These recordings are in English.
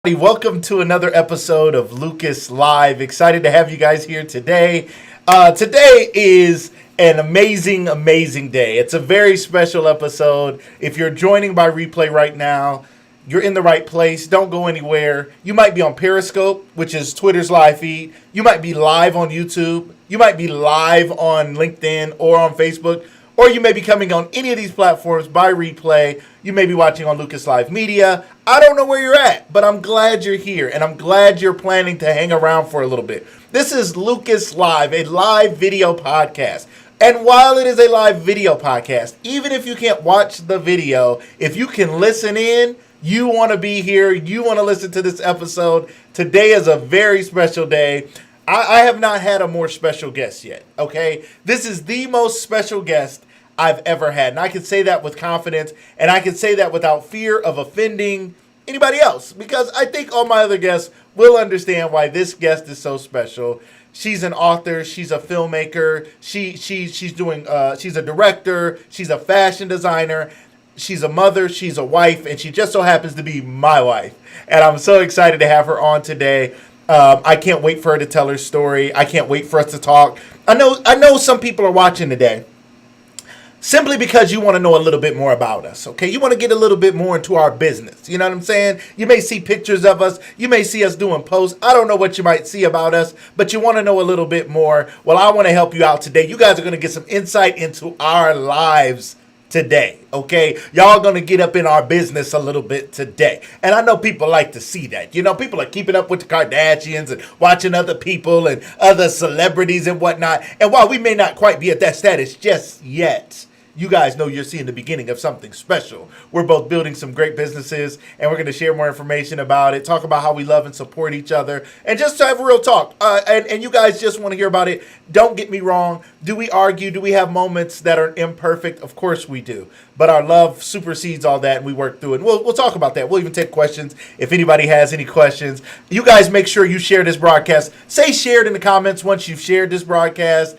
Welcome to another episode of Lucas Live. Excited to have you guys here today. Today is an amazing day. It's a very special episode. If you're joining by replay right now, you're in the right place. Don't go anywhere. You might be on Periscope, which is Twitter's live feed. You might be live on YouTube. You might be live on LinkedIn or on Facebook. Or you may be coming on any of these platforms by replay. You may be watching on Lucas Live Media. I don't know where you're at, but I'm glad you're here. And I'm glad you're planning to hang around for a little bit. This is Lucas Live, a live video podcast. And while it is a live video podcast, even if you can't watch the video, if you can listen in, you want to be here, you want to listen to this episode. Today is a very special day. I have not had a more special guest yet, okay? This is the most special guest I've ever had. And I can say that with confidence, and I can say that without fear of offending anybody else, because I think all my other guests will understand why this guest is so special. She's an author, she's a filmmaker, she's a director, she's a fashion designer, she's a mother, she's a wife, and she just so happens to be my wife. And I'm so excited to have her on today. I can't wait for her to tell her story. I can't wait for us to talk. I know some people are watching today simply because you want to know a little bit more about us, okay? You want to get a little bit more into our business. You know what I'm saying? You may see pictures of us. You may see us doing posts. I don't know what you might see about us, but you want to know a little bit more. Well, I want to help you out today. You guys are going to get some insight into our lives today, okay? Y'all gonna get up in our business a little bit today. And I know people like to see that. You know, people are keeping up with the Kardashians and watching other people and other celebrities and whatnot. And while we may not quite be at that status just yet, you guys know you're seeing the beginning of something special. We're both building some great businesses, and we're going to share more information about it, talk about how we love and support each other, and just to have a real talk. And you guys just want to hear about it. Don't get me wrong. Do we argue? Do we have moments that are imperfect? Of course we do. But our love supersedes all that, and we work through it. And we'll talk about that. We'll even take questions if anybody has any questions. You guys make sure you share this broadcast. Say shared in the comments once you've shared this broadcast,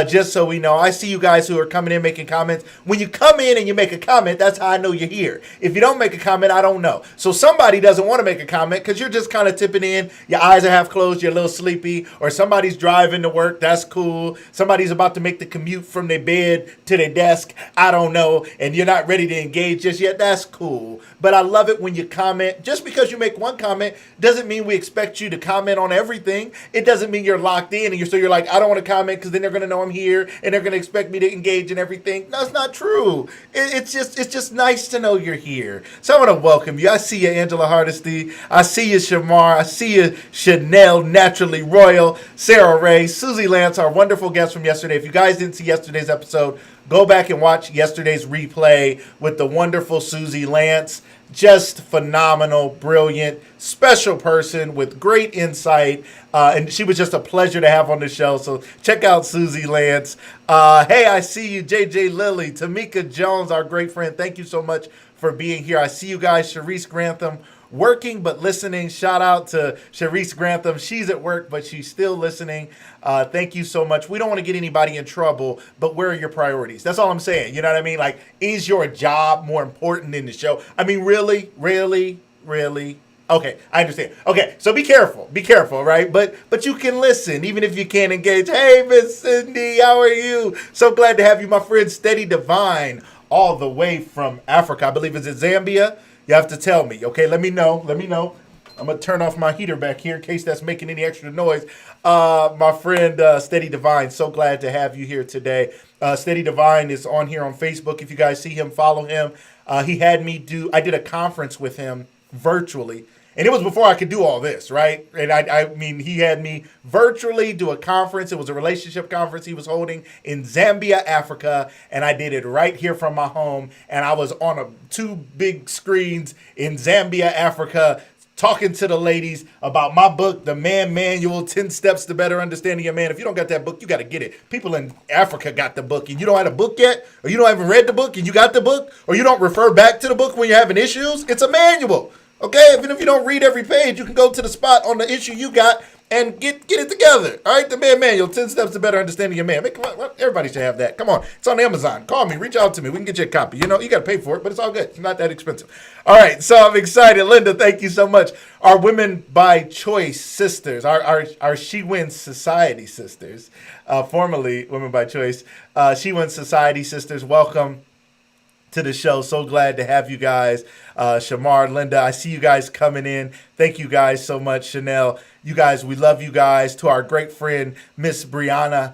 just so we know. I see you guys who are coming in making comments. When you come in and you make a comment, that's how I know you're here. If you don't make a comment, I don't know. So somebody doesn't want to make a comment because you're just kind of tipping in. Your eyes are half closed. You're a little sleepy. Or somebody's driving to work. That's cool. Somebody's about to make the commute from their bed to their desk. I don't know. And you're not ready to engage just yet. That's cool. But I love it when you comment. Just because you make one comment doesn't mean we expect you to comment on everything. It doesn't mean you're locked in and you're like, I don't want to comment because then they're going to know I'm here and they're going to expect me to engage in everything. No, it's not true. It's just nice to know you're here. So I want to welcome you. I see you, Angela Hardesty. I see you, Shamar. I see you, Chanel, Naturally Royal, Sarah Ray, Susie Lance, our wonderful guest from yesterday. If you guys didn't see yesterday's episode, go back and watch yesterday's replay with the wonderful Susie Lance. Just phenomenal, brilliant, special person with great insight. And she was just a pleasure to have on the show. So check out Susie Lance. Hey, I see you, JJ Lilly, Tamika Jones, our great friend. Thank you so much for being here. I see you guys, Sharice Grantham, working but listening. Shout out to Sharice Grantham. She's at work, but she's still listening. Thank you so much. We don't want to get anybody in trouble, but where are your priorities? That's all I'm saying. You know what I mean? Like, is your job more important than the show? I mean, really? Okay, I understand. Okay, so be careful, right? But you can listen, even if you can't engage. Hey, Miss Cindy, how are you? So glad to have you, my friend Steady Divine, all the way from Africa. I believe it's in Zambia. You have to tell me, okay? Let me know. I'm going to turn off my heater back here in case that's making any extra noise. My friend Steady Divine, so glad to have you here today. Steady Divine is on here on Facebook. If you guys see him, follow him. I did a conference with him virtually. And it was before I could do all this, right? And I mean, he had me virtually do a conference. It was a relationship conference he was holding in Zambia, Africa. And I did it right here from my home. And I was on two big screens in Zambia, Africa, talking to the ladies about my book, The Man Manual, 10 Steps to Better Understanding Your Man. If you don't got that book, you got to get it. People in Africa got the book, and you don't have a book yet, or you don't haven't read the book, and you got the book, or you don't refer back to the book when you're having issues. It's a manual. Okay, even if you don't read every page, you can go to the spot on the issue you got and get it together. All right, the man manual, 10 steps to better understanding your man. Come on, everybody should have that. Come on, it's on Amazon. Call me, reach out to me. We can get you a copy. You know, you got to pay for it, but it's all good. It's not that expensive. All right, so I'm excited. Linda, thank you so much. Our Women by Choice sisters, our She Wins Society sisters, formerly Women by Choice, She Wins Society sisters, welcome to the show. So glad to have you guys. Shamar, Linda, I see you guys coming in. Thank you guys so much. Chanel, you guys, we love you guys. To our great friend, Miss Brianna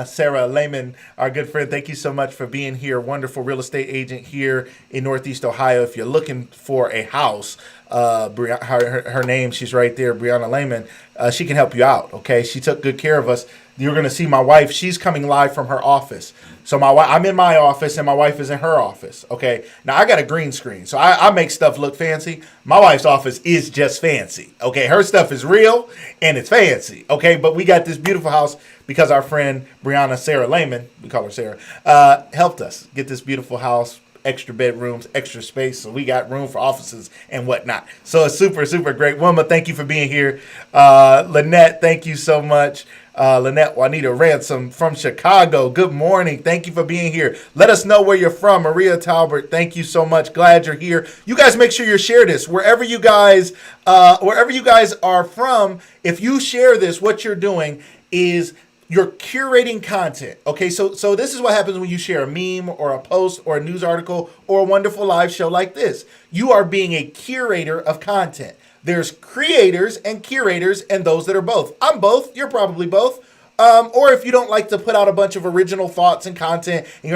Sarah Lehman, our good friend, thank you so much for being here. Wonderful real estate agent here in Northeast Ohio. If you're looking for a house, her name, she's right there, Brianna Lehman. She can help you out, okay? She took good care of us. You're going to see my wife. She's coming live from her office. So I'm in my office and my wife is in her office. Okay. Now I got a green screen, so I make stuff look fancy. My wife's office is just fancy. Okay. Her stuff is real and it's fancy. Okay. But we got this beautiful house because our friend Brianna Sarah Lehman, we call her Sarah, helped us get this beautiful house. Extra bedrooms, extra space, so we got room for offices and whatnot. So it's super, super great. Wilma, thank you for being here. Lynette, thank you so much. Lynette Juanita Ransom from Chicago. Good morning. Thank you for being here. Let us know where you're from. Maria Talbert, thank you so much. Glad you're here. You guys make sure you share this wherever you guys are from. If you share this, what you're doing is you're curating content. Okay, so this is what happens when you share a meme or a post or a news article or a wonderful live show like this. You are being a curator of content. There's creators and curators and those that are both. I'm both. You're probably both. Or if you don't like to put out a bunch of original thoughts and content, and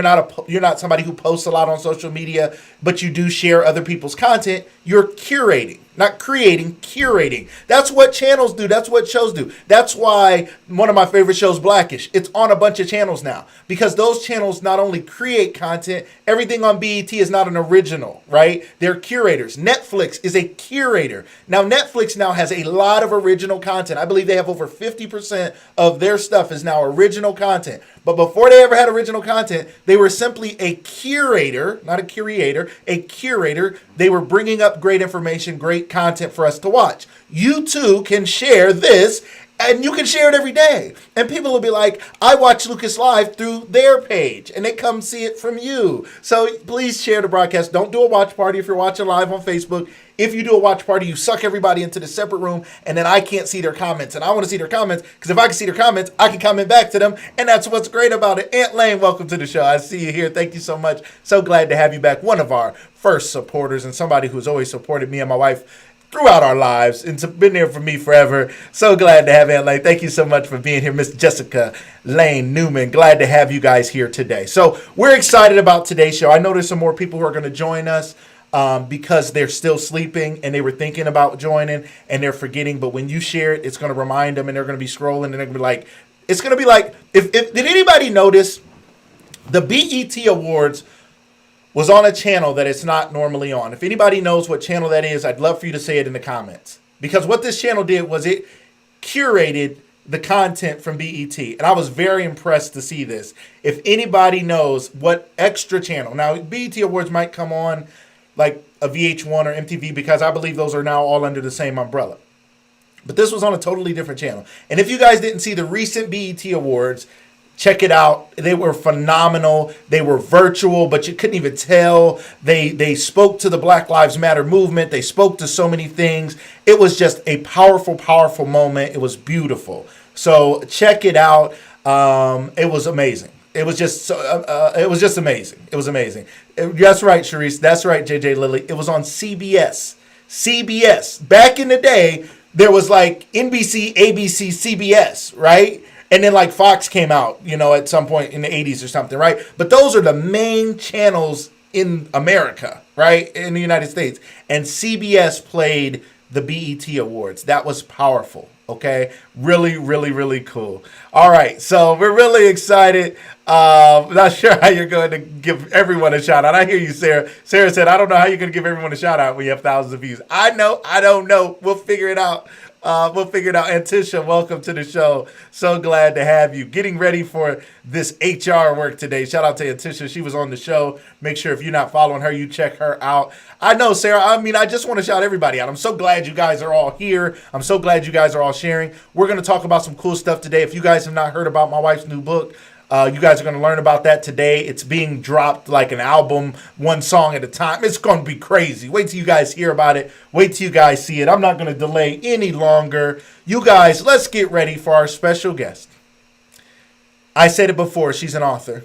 you're not somebody who posts a lot on social media, but you do share other people's content, you're curating, not creating, curating. That's what channels do. That's what shows do. That's why one of my favorite shows, Blackish, it's on a bunch of channels now because those channels not only create content, everything on BET is not an original, right? They're curators. Netflix is a curator. Now, Netflix now has a lot of original content. I believe they have over 50% of their stuff is now original content. But before they ever had original content, they were simply a curator, not a curator, a curator. They were bringing up great information, great content for us to watch. You too can share this, and you can share it every day. And people will be like, I watch Lucas Live through their page, and they come see it from you. So please share the broadcast. Don't do a watch party if you're watching live on Facebook. If you do a watch party, you suck everybody into the separate room, and then I can't see their comments. And I want to see their comments, because if I can see their comments, I can comment back to them, and that's what's great about it. Aunt Lane, welcome to the show. I see you here. Thank you so much. So glad to have you back. One of our first supporters, and somebody who's always supported me and my wife throughout our lives, and it's been there for me forever. So glad to have Aunt Lane. Thank you so much for being here, Miss Jessica Lane Newman. Glad to have you guys here today. So we're excited about today's show. I know there's some more people who are going to join us because they're still sleeping and they were thinking about joining and they're forgetting. But when you share it, it's going to remind them, and they're going to be scrolling, and they're going to be like, it's going to be like, if did anybody notice the BET Awards was on a channel that it's not normally on? If anybody knows what channel that is, I'd love for you to say it in the comments. Because what this channel did was it curated the content from BET. And I was very impressed to see this. If anybody knows what extra channel, now BET Awards might come on like a VH1 or MTV, because I believe those are now all under the same umbrella. But this was on a totally different channel. And if you guys didn't see the recent BET Awards, check it out. They were phenomenal. They were virtual, but you couldn't even tell. They spoke to the Black Lives Matter movement. They spoke to so many things. It was just a powerful, powerful moment. It was beautiful. So check it out. It was amazing. It was just it was just amazing. It was amazing. That's right, Sharice. That's right, JJ Lilly. It was on CBS. CBS. Back in the day, there was like NBC, ABC, CBS, right? And then like Fox came out, at some point in the 80s or something, right? But those are the main channels in America, right? In the United States. And CBS played the BET Awards. That was powerful, okay? Really, really, really cool. All right, so we're really excited. Not sure how you're going to give everyone a shout out. I hear you, Sarah. Sarah said, I don't know how you're going to give everyone a shout out when you have thousands of views. I know. I don't know. We'll figure it out. We'll figure it out. And Tisha, welcome to the show. So glad to have you. Getting ready for this HR work today. Shout out to Tisha. She was on the show. Make sure if you're not following her, you check her out. I know, Sarah. I just want to shout everybody out. I'm so glad you guys are all here. I'm so glad you guys are all sharing. We're going to talk about some cool stuff today. If you guys have not heard about my wife's new book, you guys are going to learn about that today. It's being dropped like an album, one song at a time. It's going to be crazy. Wait till you guys hear about it. Wait till you guys see it. I'm not going to delay any longer. You guys, let's get ready for our special guest. I said it before. She's an author.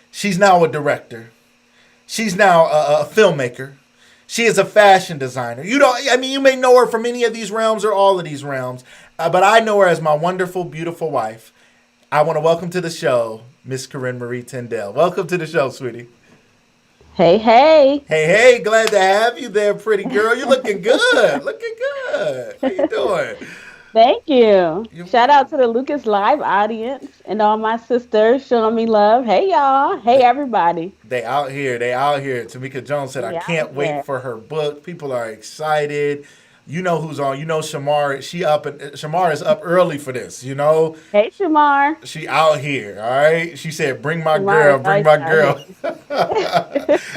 She's now a director. She's now a filmmaker. She is a fashion designer. You may know her from any of these realms or all of these realms, but I know her as my wonderful, beautiful wife. I want to welcome to the show, Miss Corine Marie Tindell. Welcome to the show, sweetie. Hey, hey. Hey, glad to have you there, pretty girl. You're looking good. Looking good. How you doing? Thank you. Shout out to the Lucas Live audience and all my sisters showing me love. Hey, y'all. Hey, everybody. They out here. Tamika Jones said, I can't wait for her book. People are excited. You know who's on. You know Shamar. Shamar is up early for this, you know. Hey, Shamar. She out here, all right? She said, bring my girl.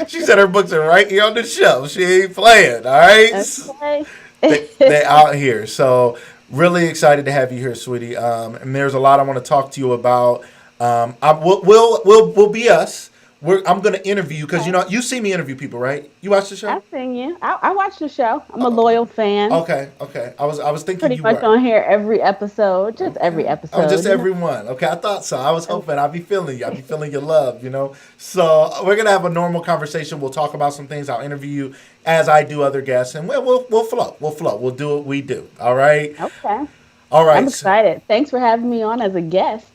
She said her books are right here on the shelf. She ain't playing, all right? Okay. They out here. So really excited to have you here, sweetie. And there's a lot I want to talk to you about. We'll be us. I'm going to interview you because, you see me interview people, right? You watch the show? I've seen you. I watch the show. I'm a loyal fan. Okay. I was thinking pretty you much were on here every episode. Just every episode. Oh, just every one. Okay, I thought so. I was hoping I'd be feeling you. I'd be feeling your love, So we're going to have a normal conversation. We'll talk about some things. I'll interview you as I do other guests. And we'll flow. We'll do what we do. All right? Okay. All right. I'm excited. Thanks for having me on as a guest.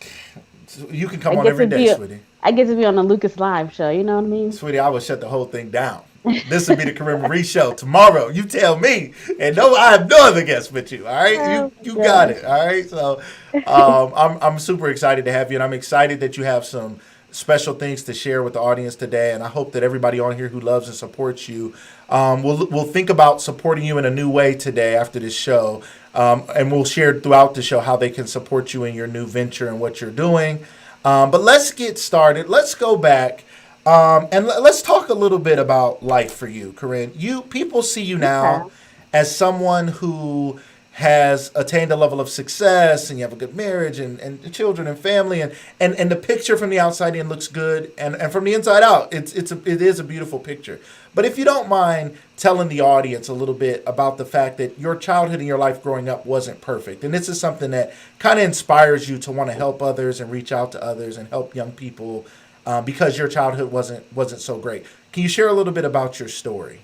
You can come on every day, sweetie. I get to be on the Lucas Live show, you know what I mean? Sweetie, I would shut the whole thing down. This would be the Corine Marie show tomorrow. You tell me. And no, I have no other guests with you, all right? You got it, all right? So I'm super excited to have you, and I'm excited that you have some special things to share with the audience today, and I hope that everybody on here who loves and supports you will think about supporting you in a new way today after this show, and we'll share throughout the show how they can support you in your new venture and what you're doing. But let's get started. Let's go back and let's talk a little bit about life for you, Corine. People see you now as someone who has attained a level of success, and you have a good marriage and children and family, and the picture from the outside in looks good, and from the inside out, it is a beautiful picture. But if you don't mind telling the audience a little bit about the fact that your childhood and your life growing up wasn't perfect, and this is something that kind of inspires you to want to help others and reach out to others and help young people because your childhood wasn't so great. Can you share a little bit about your story?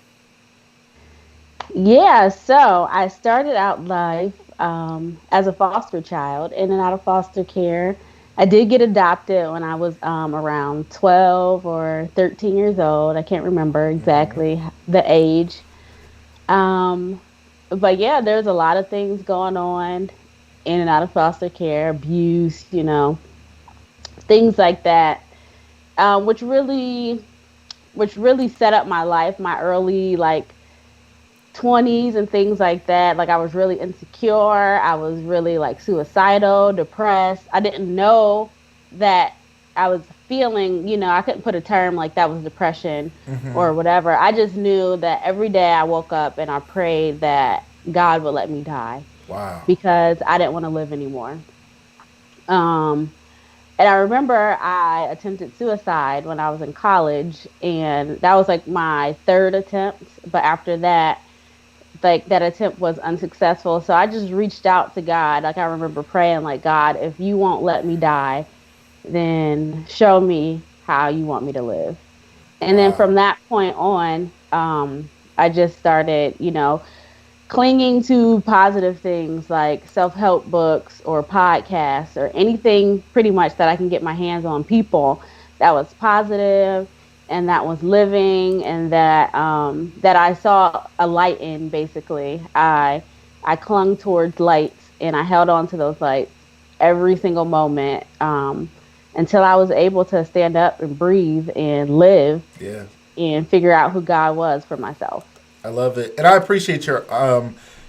Yeah, so I started out life as a foster child, in and out of foster care. I did get adopted when I was around 12 or 13 years old. I can't remember exactly the age. But yeah, there's a lot of things going on in and out of foster care, abuse, things like that, which really set up my life, my early 20s and things like that. Like, I was really insecure. I was really suicidal, depressed. I didn't know that I was feeling, I couldn't put a term like that was depression or whatever. I just knew that every day I woke up and I prayed that God would let me die. Wow. Because I didn't want to live anymore. And I remember I attempted suicide when I was in college, and that was my third attempt. But after that, that attempt was unsuccessful. So I just reached out to God. I remember praying, God, if you won't let me die, then show me how you want me to live. And then from that point on, I just started, clinging to positive things like self-help books or podcasts or anything pretty much that I can get my hands on, people that was positive and that was living, and that I saw a light in. Basically, I clung towards lights, and I held on to those lights every single moment until I was able to stand up and breathe and live, and figure out who God was for myself. I love it, and I appreciate your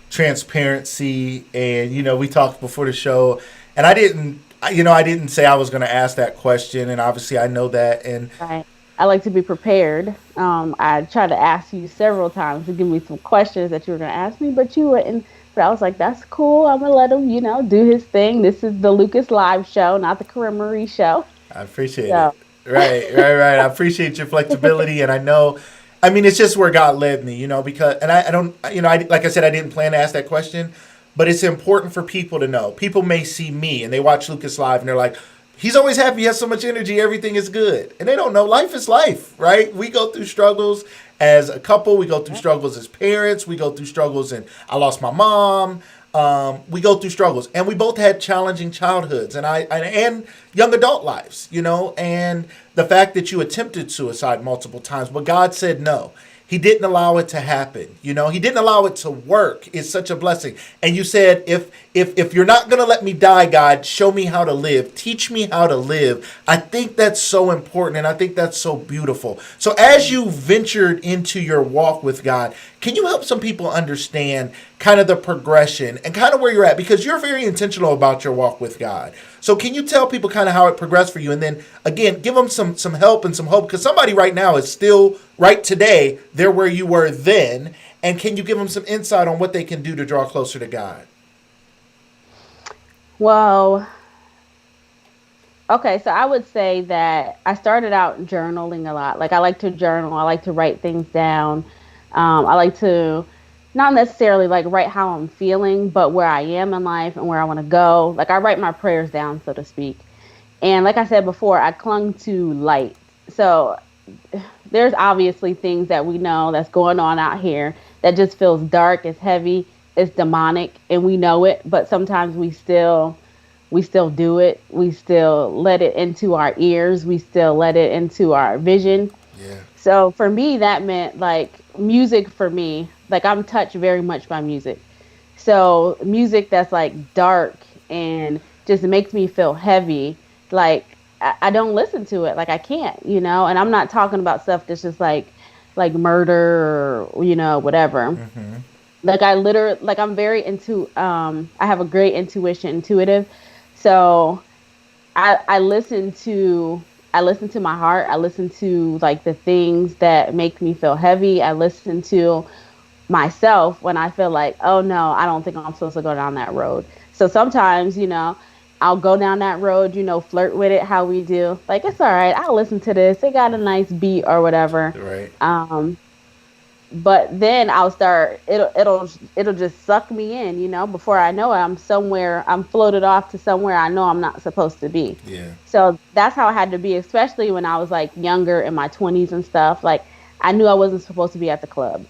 transparency, and we talked before the show, and I didn't say I was going to ask that question, and obviously I know that, and Right. I like to be prepared. I tried to ask you several times to give me some questions that you were going to ask me, but you wouldn't. But I was like, that's cool. I'm going to let him, do his thing. This is the Lucas Live show, not the Corinne Marie show. I appreciate it. So, Right, right, right. I appreciate your flexibility, and I know, I mean, it's just where God led me, because, and I don't, like I said, I didn't plan to ask that question, but it's important for people to know. People may see me and they watch Lucas Live and they're like, he's always happy, he has so much energy, everything is good. And they don't know life is life, right? We go through struggles as a couple, we go through yeah. struggles as parents, we go through struggles, and I lost my mom. We go through struggles, and we both had challenging childhoods, and young adult lives, and the fact that you attempted suicide multiple times, but God said no. He didn't allow it to happen. He didn't allow it to work. It's such a blessing. And you said, if you're not going to let me die, God, show me how to live. Teach me how to live. I think that's so important, and I think that's so beautiful. So as you ventured into your walk with God, can you help some people understand kind of the progression and kind of where you're at? Because you're very intentional about your walk with God. So can you tell people kind of how it progressed for you? And then, again, give them some help and some hope. Because somebody right now is still, right today, they're where you were then. And can you give them some insight on what they can do to draw closer to God? Well, okay, so I would say that I started out journaling a lot. Like I like to journal, I like to write things down. I like to not necessarily like write how I'm feeling, but where I am in life and where I want to go. Like I write my prayers down, so to speak. And like I said before, I clung to light. So there's obviously things that we know that's going on out here that just feels dark, it's heavy, it's demonic, and we know it, but sometimes we still do it. We still let it into our ears. We still let it into our vision. Yeah. So for me, that meant like music for me. Like I'm touched very much by music. So music that's like dark and just makes me feel heavy. Like I don't listen to it. Like I can't, And I'm not talking about stuff that's just like murder or whatever. Mm-hmm. Like I literally like I'm very into I have a great intuitive. So I listen to my heart. I listen to like the things that make me feel heavy. I listen to myself when I feel like, oh no, I don't think I'm supposed to go down that road. So sometimes, I'll go down that road, flirt with it how we do. Like it's all right. I'll listen to this. It got a nice beat or whatever. Right. But then I'll start it'll just suck me in, before I know it, I'm floated off to somewhere I know I'm not supposed to be. Yeah. So that's how I had to be, especially when I was like younger in my 20s and stuff. Like I knew I wasn't supposed to be at the club.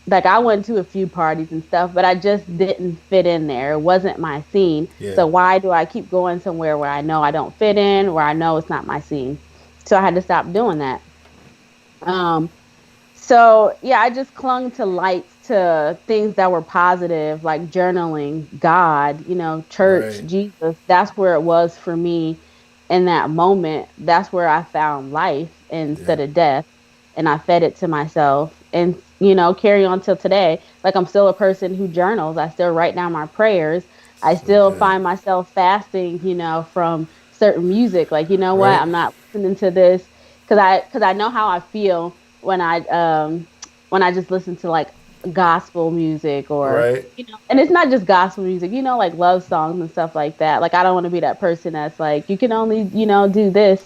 Like I went to a few parties and stuff, but I just didn't fit in there. It wasn't my scene. Yeah. So why do I keep going somewhere where I know I don't fit in, where I know it's not my scene? So I had to stop doing that. So yeah, I just clung to lights, to things that were positive, like journaling, God, church, Right. Jesus. That's where it was for me in that moment. That's where I found life Yeah. instead of death. And I fed it to myself and, carry on till today. Like I'm still a person who journals. I still write down my prayers. I So still good. find myself fasting, from certain music. Like, what? Right. I'm not listening to this because I know how I feel when I just listen to like gospel music or Right. and it's not just gospel music, like love songs and stuff like that. Like I don't want to be that person that's like you can only, do this,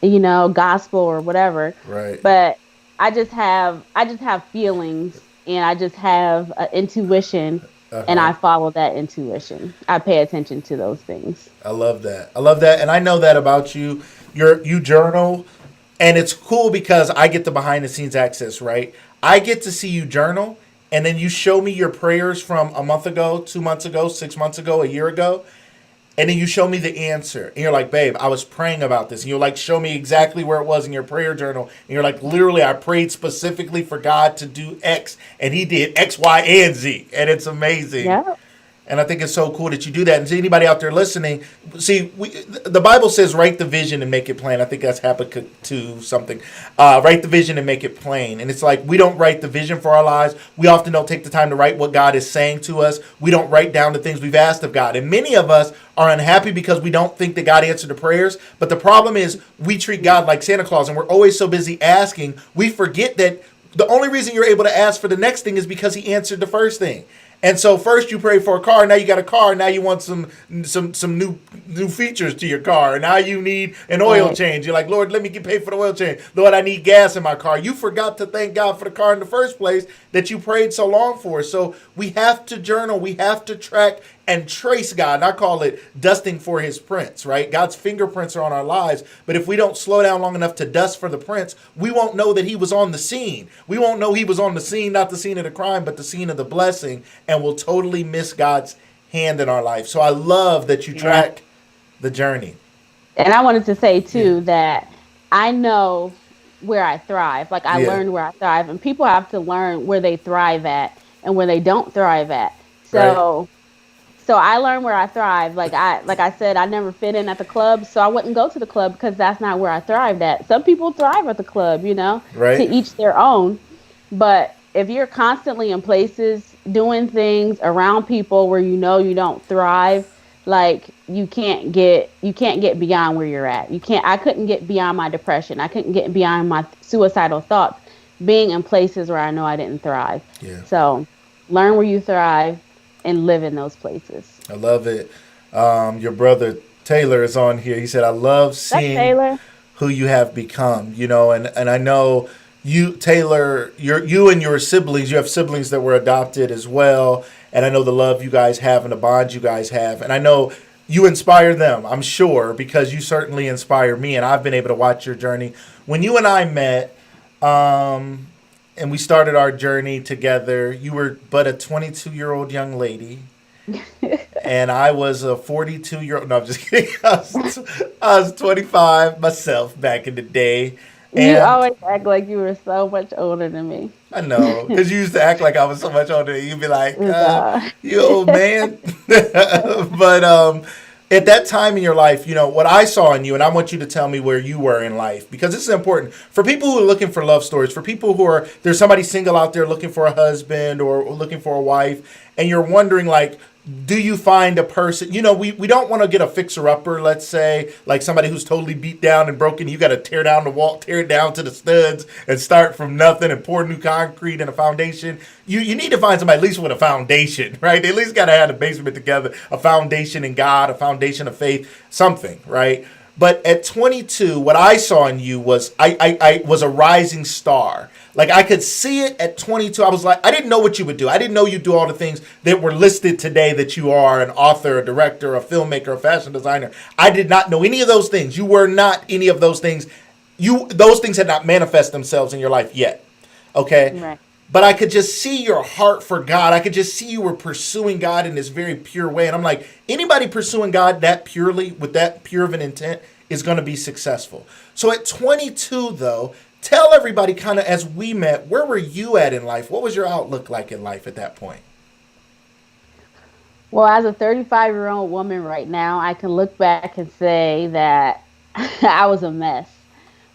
gospel or whatever. Right. But I just have feelings and I just have intuition and Uh-huh. I follow that intuition. I pay attention to those things. I love that. I love that, and I know that about you. You journal, and it's cool because I get the behind the scenes access. Right, I get to see you journal, and then you show me your prayers from a month ago, 2 months ago, 6 months ago, a year ago, and then you show me the answer, and you're like, "Babe, I was praying about this," and you're like, "Show me exactly where it was in your prayer journal," and you're like, "Literally, I prayed specifically for God to do X, and He did X, Y, and Z," and it's amazing. Yeah. And I think it's so cool that you do that. And to anybody out there listening, see, the Bible says, write the vision and make it plain. I think that's Habakkuk 2 something. Write the vision and make it plain. And it's like we don't write the vision for our lives. We often don't take the time to write what God is saying to us. We don't write down the things we've asked of God. And many of us are unhappy because we don't think that God answered the prayers. But the problem is we treat God like Santa Claus, and we're always so busy asking, we forget that the only reason you're able to ask for the next thing is because he answered the first thing. And so first you pray for a car, now you got a car, now you want some new features to your car, and now you need an oil change. You're like, Lord, let me get paid for the oil change. Lord, I need gas in my car. You forgot to thank God for the car in the first place that you prayed so long for. So we have to journal, we have to track and trace God. And I call it dusting for his prints, right? God's fingerprints are on our lives. But if we don't slow down long enough to dust for the prints, we won't know that he was on the scene. We won't know he was on the scene, not the scene of the crime, but the scene of the blessing. And we'll totally miss God's hand in our life. So I love that you track the journey. And I wanted to say too that I know where I thrive. Like I learned where I thrive, and people have to learn where they thrive at and where they don't thrive at. So So I learned where I thrive. Like I said, I never fit in at the club, so I wouldn't go to the club because that's not where I thrived at. Some people thrive at the club, to each their own. But if you're constantly in places doing things around people where you don't thrive, like you can't get beyond where you're at. I couldn't get beyond my depression. I couldn't get beyond my suicidal thoughts being in places where I know I didn't thrive. Yeah. So learn where you thrive and live in those places. I love it. Your brother Taylor is on here. He said, I love seeing who you have become, and I know you, Taylor, you and your siblings, you have siblings that were adopted as well. And I know the love you guys have and the bond you guys have. And I know you inspire them, I'm sure, because you certainly inspire me. And I've been able to watch your journey. When you and I met, and we started our journey together, you were but a 22-year-old young lady. And I was a 42-year-old. No, I'm just kidding. I was 25 myself back in the day. And you always act like you were so much older than me. I know, because you used to act like I was so much older than you. You'd be like, you old man. But at that time in your life, what I saw in you, and I want you to tell me where you were in life, because this is important for people who are looking for love stories, for people who there's somebody single out there looking for a husband or looking for a wife, and you're wondering, like, do you find a person, we don't want to get a fixer-upper, let's say, like somebody who's totally beat down and broken. You got to tear down the wall, tear it down to the studs and start from nothing and pour new concrete and a foundation. You need to find somebody at least with a foundation, right? They at least got to have the basement together, a foundation in God, a foundation of faith, something, right? But at 22, what I saw in you was I was a rising star. Like I could see it at 22. I was like, I didn't know what you would do. I didn't know you'd do all the things that were listed today that you are: an author, a director, a filmmaker, a fashion designer. I did not know any of those things. You were not any of those things. Those things had not manifest themselves in your life yet. Okay? Right. But I could just see your heart for God. I could just see you were pursuing God in this very pure way. And I'm like, anybody pursuing God that purely, with that pure of an intent, is going to be successful. So at 22, though, tell everybody kind of as we met, where were you at in life? What was your outlook like in life at that point? Well, as a 35-year-old woman right now, I can look back and say that I was a mess.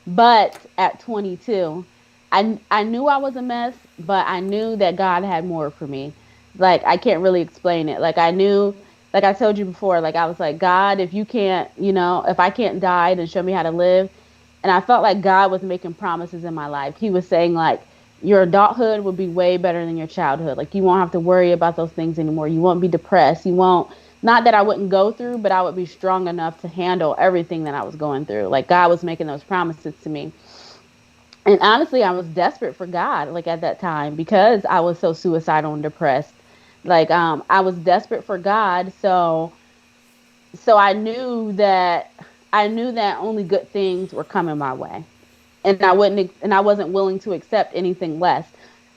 But at 22, I knew I was a mess, but I knew that God had more for me. Like, I can't really explain it. Like, I knew, like I told you before, like, I was like, God, if you can't, if I can't die, then show me how to live. And I felt like God was making promises in my life. He was saying, like, your adulthood will be way better than your childhood. Like, you won't have to worry about those things anymore. You won't be depressed. You won't, not that I wouldn't go through, but I would be strong enough to handle everything that I was going through. Like, God was making those promises to me. And honestly, I was desperate for God, like, at that time, because I was so suicidal and depressed. Like, I was desperate for God. So I knew that only good things were coming my way. And I wasn't willing to accept anything less.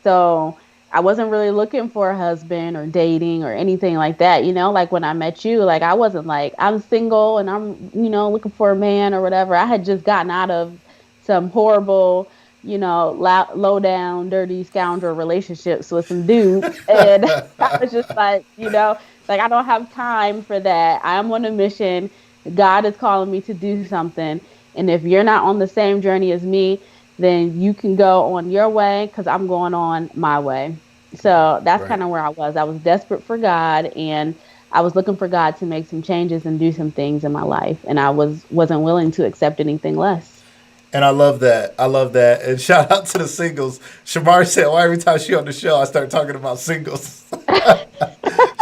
So I wasn't really looking for a husband or dating or anything like that. Like when I met you, like I wasn't like, I'm single and I'm, looking for a man or whatever. I had just gotten out of some horrible, low down, dirty scoundrel relationships with some dudes. And I was just like, like I don't have time for that. I'm on a mission. God is calling me to do something. And if you're not on the same journey as me, then you can go on your way because I'm going on my way. So that's Right. kind of where I was. I was desperate for God, and I was looking for God to make some changes and do some things in my life, and I wasn't willing to accept anything less. And I love that. I love that. And shout out to the singles. Shamar said, "Why every time she on the show, I start talking about singles."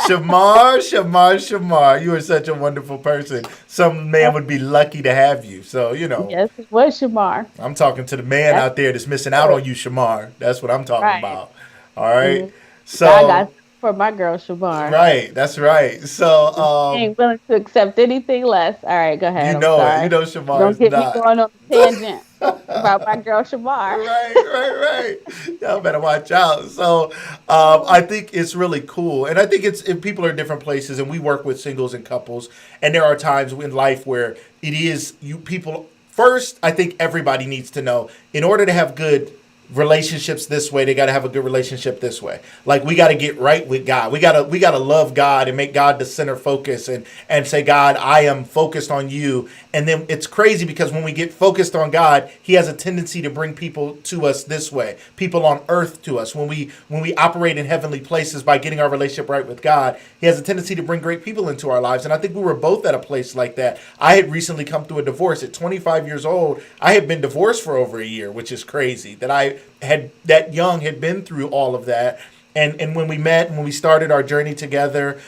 Shamar, Shamar, Shamar, you are such a wonderful person. Some man would be lucky to have you. So, Yes, it was Shamar. I'm talking to the man That's out there that's missing out it. on you, Shamar. That's what I'm talking Right. about. All right. Mm. God So, got for my girl Shamar. right. That's right. So, She ain't willing to accept anything less. All right, go ahead. you I'm know it. You sorry. know You're Shamar gonna is get me not. going on a tangent about my girl Shamar. Right. Y'all better watch out. So, I think it's really cool, and I think it's if people are in different places, and we work with singles and couples, and there are times in life where it is you people. First, I think everybody needs to know in order to have good relationships this way, they got to have a good relationship this way. Like we got to get right with God. We got to love God and make God the center focus, and say, God, I am focused on you. And then it's crazy because when we get focused on God, he has a tendency to bring people to us this way, people on earth to us. When we operate in heavenly places by getting our relationship right with God, he has a tendency to bring great people into our lives. And I think we were both at a place like that. I had recently come through a divorce at 25 years old. I had been divorced for over a year, which is crazy that I had been through all of that. And when we met, when we started our journey together,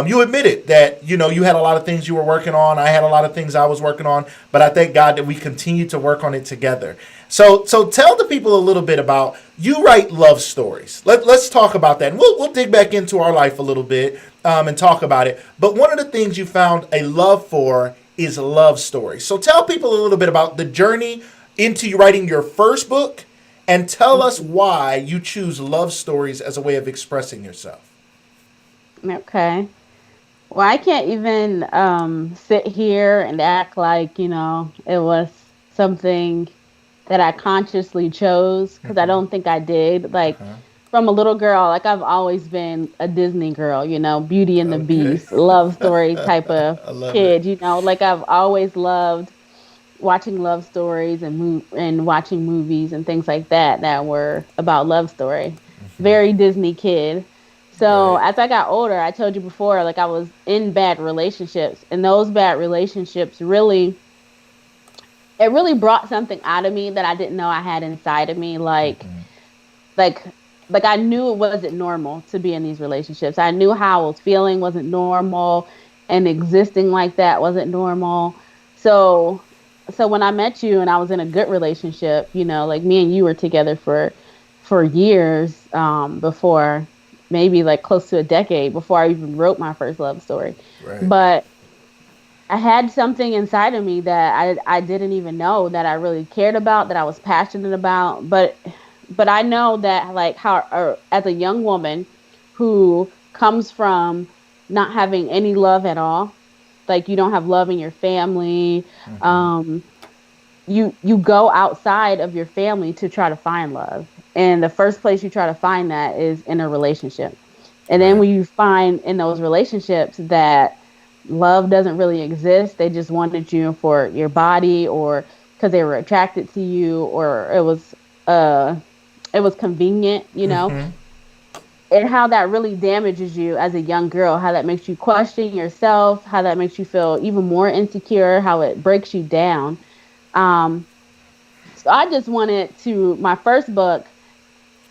you admitted that you had a lot of things you were working on. I had a lot of things I was working on, but I thank God that we continue to work on it together. So tell the people a little bit about you write love stories. Let's talk about that, and we'll dig back into our life a little bit and talk about it. But one of the things you found a love for is love stories. So tell people a little bit about the journey into you writing your first book, and tell us why you choose love stories as a way of expressing yourself. Okay. Well, I can't even sit here and act like, it was something that I consciously chose because I don't think I did. Like Uh-huh. from a little girl, like I've always been a Disney girl, Beauty and the Okay. Beast, love story type of I love it. kid, like I've always loved watching love stories and and watching movies and things like that were about love story. Very Disney kid. So Right. as I got older, I told you before, like I was in bad relationships, and those bad relationships really it really brought something out of me that I didn't know I had inside of me. Like like I knew it wasn't normal to be in these relationships. I knew how I was feeling wasn't normal, and existing like that wasn't normal. So when I met you and I was in a good relationship, like me and you were together for years, before, maybe like close to a decade before I even wrote my first love story. Right. But I had something inside of me that I didn't even know that I really cared about, that I was passionate about. But I know that, like, how, or as a young woman who comes from not having any love at all, like you don't have love in your family, um, you go outside of your family to try to find love. And the first place you try to find that is in a relationship. And then Right. when you find in those relationships that love doesn't really exist, they just wanted you for your body, or because they were attracted to you, or uh it was convenient, Mm-hmm. and how that really damages you as a young girl, how that makes you question yourself, how that makes you feel even more insecure, how it breaks you down. Um, so I just wanted to, my first book,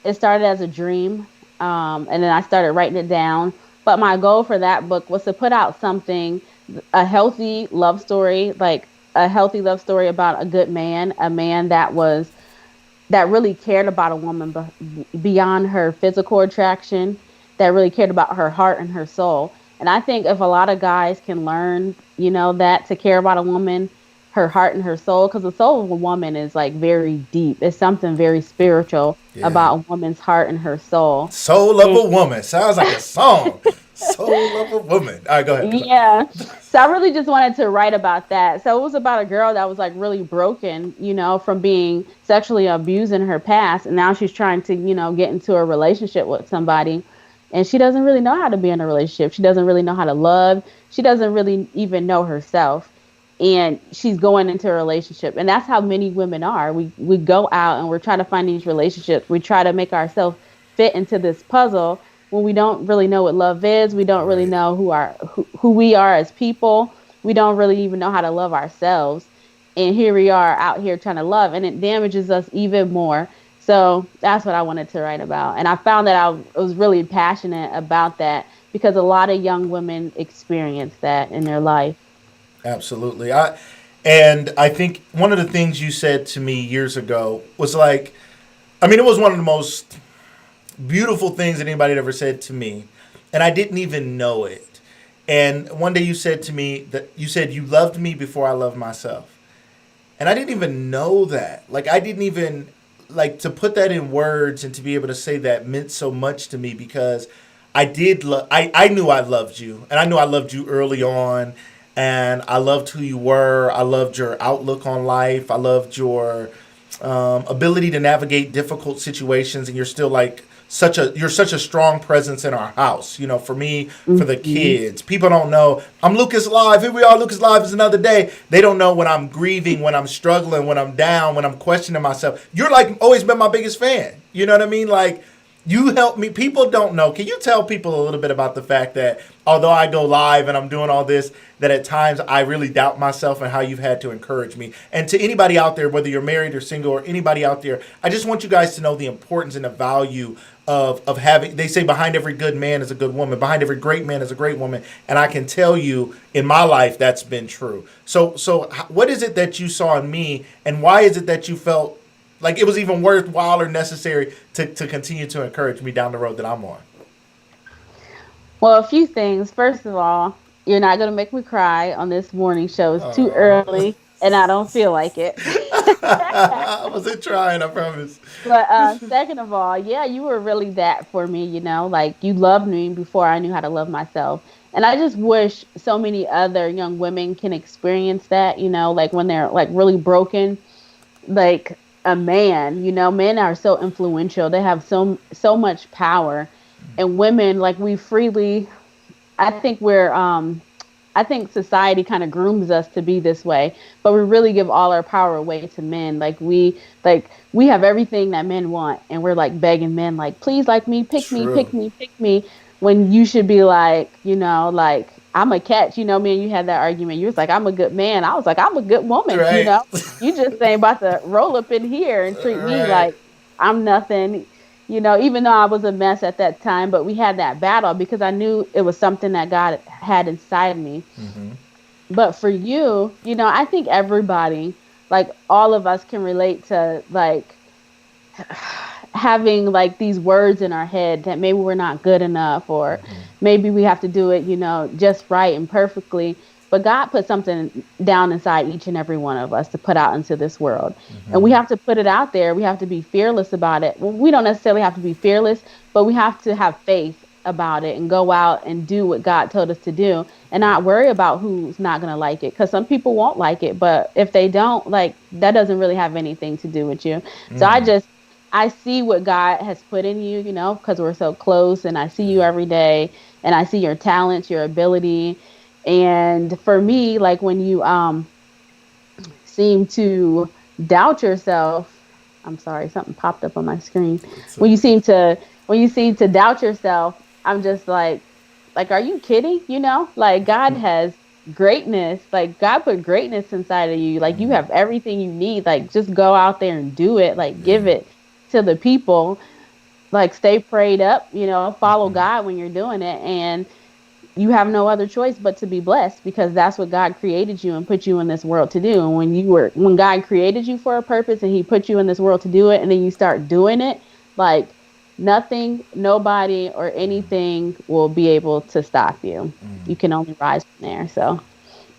it started as a dream, and then I started writing it down. But my goal for that book was to put out something, a healthy love story, like a healthy love story about a good man, a man that really cared about a woman beyond her physical attraction, that really cared about her heart and her soul. And I think if a lot of guys can learn, that to care about a woman, her heart and her soul, because the soul of a woman is like very deep. It's something very spiritual Yeah. about a woman's heart and her soul. Soul of And a woman sounds like a song. Soul of a woman. All right, go ahead. Yeah. So I really just wanted to write about that. So it was about a girl that was like really broken, from being sexually abused in her past. And now she's trying to, get into a relationship with somebody. And she doesn't really know how to be in a relationship. She doesn't really know how to love. She doesn't really even know herself. And she's going into a relationship. And that's how many women are. We go out and we're trying to find these relationships. We try to make ourselves fit into this puzzle when we don't really know what love is. We don't really Right. know who we are as people. We don't really even know how to love ourselves. And here we are out here trying to love, and it damages us even more. So that's what I wanted to write about. And I found that I was really passionate about that because a lot of young women experience that in their life. Absolutely. I think one of the things you said to me years ago was like, I mean, it was one of the most beautiful things that anybody had ever said to me, and I didn't even know it. And one day you said to me that you said you loved me before I loved myself, and I didn't even know that. Like I didn't even like to put that in words and to be able to say that meant so much to me because I did love. I knew I loved you, and I knew I loved you early on, and I loved who you were. I loved your outlook on life. I loved your ability to navigate difficult situations, and you're such a strong presence in our house. For me, for the Hmm. kids, people don't know I'm Lucas Live. Here we are. Lucas Live is another day. They don't know when I'm grieving, when I'm struggling, when I'm down, when I'm questioning myself. You're like always been my biggest fan. You know what I mean? Like you help me. People don't know. Can you tell people a little bit about the fact that although I go live and I'm doing all this, that at times I really doubt myself and how you've had to encourage me? And to anybody out there, whether you're married or single or anybody out there, I just want you guys to know the importance and the value of having, they say behind every good man is a good woman, behind every great man is a great woman. And I can tell you in my life that's been true. So what is it that you saw in me, and why is it that you felt like it was even worthwhile or necessary to continue to encourage me down the road that I'm on? Well, a few things. First of all, you're not going to make me cry on this morning show. It's too Oh. early and I don't feel like it. I wasn't trying, I promise. But second of all, yeah, you were really that for me, like you loved me before I knew how to love myself. And I just wish so many other young women can experience that, like when they're like really broken, like a man, men are so influential. They have so much power. And women, like we freely, I think I think society kind of grooms us to be this way, but we really give all our power away to men. Like we have everything that men want, and we're like begging men, like, please like me, pick me, pick True. me, pick me. When you should be like, like I'm a catch. Me and you had that argument. You was like, I'm a good man. I was like, I'm a good woman. Right. You just ain't about to roll up in here and treat me Right. like I'm nothing. Even though I was a mess at that time, but we had that battle because I knew it was something that God had inside me. Hmm. But for you, I think everybody, like all of us can relate to like having like these words in our head that maybe we're not good enough, or maybe we have to do it, just right and perfectly. But God put something down inside each and every one of us to put out into this world. And we Hmm. have to put it out there. We have to be fearless about it. Well, we don't necessarily have to be fearless, but we have to have faith about it and go out and do what God told us to do and not worry about who's not going to like it. Because some people won't like it, but if they don't, like, that doesn't really have anything to do with you. So I see what God has put in you, because we're so close, and I see you every day, and I see your talents, your ability. And for me, like when you seem to doubt yourself, I'm sorry, something popped up on my screen. It's When you okay. seem to when you seem to doubt yourself, I'm just like, are you kidding? Like God has greatness. Like God put greatness inside of you. Like you have everything you need. Like just go out there and do it. Like Yeah. give it to the people. Like stay prayed up, follow God when you're doing it, and you have no other choice but to be blessed, because that's what God created you and put you in this world to do. And when God created you for a purpose and he put you in this world to do it, and then you start doing it, like nothing, nobody or anything will be able to stop you. You can only rise from there. So,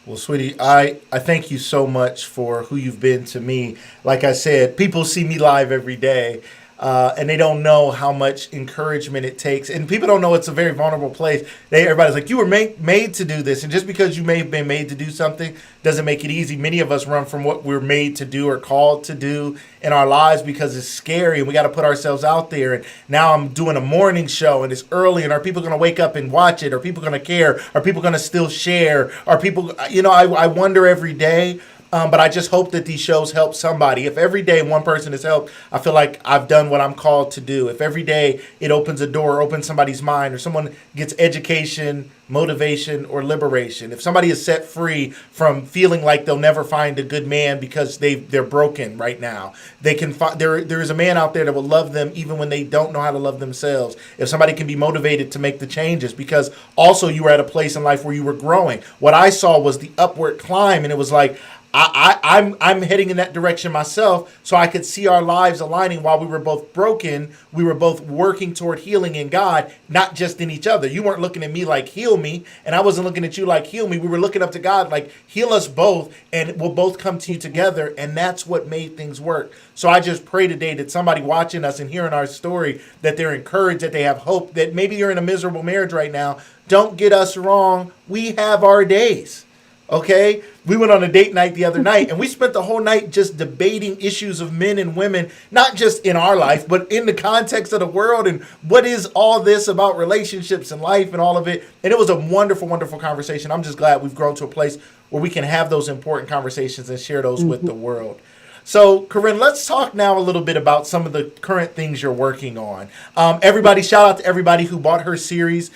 Well, sweetie, I thank you so much for who you've been to me. Like I said, people see me live every day. and they don't know how much encouragement it takes. And people don't know it's a very vulnerable place. Everybody's like, you were made to do this. And just because you may have been made to do something doesn't make it easy. Many of us run from what we're made to do or called to do in our lives because it's scary and we got to put ourselves out there. And now I'm doing a morning show and it's early, and are people going to wake up and watch it? Are people going to care? Are people going to still share? Are people, I wonder every day. But I just hope that these shows help somebody. If every day one person is helped, I feel like I've done what I'm called to do. If every day it opens a door, opens somebody's mind, or someone gets education, motivation, or liberation. If somebody is set free from feeling like they'll never find a good man because they're broken right now, they can there is a man out there that will love them even when they don't know how to love themselves. If somebody can be motivated to make the changes because also you were at a place in life where you were growing. What I saw was the upward climb, and it was like, I'm heading in that direction myself, so I could see our lives aligning. While we were both broken, we were both working toward healing in God, not just in each other. You weren't looking at me like heal me, and I wasn't looking at you like heal me. We were looking up to God like heal us both, and we'll both come to you together, and that's what made things work. So I just pray today that somebody watching us and hearing our story, that they're encouraged, that they have hope, that maybe you're in a miserable marriage right now. Don't get us wrong. We have our days. Okay, we went on a date night the other night, and we spent the whole night just debating issues of men and women, not just in our life, but in the context of the world, and what is all this about relationships and life and all of it. And it was a wonderful, wonderful conversation. I'm just glad we've grown to a place where we can have those important conversations and share those with the world. So, Corine, let's talk now a little bit about some of the current things you're working on. Everybody, shout out to everybody who bought her series.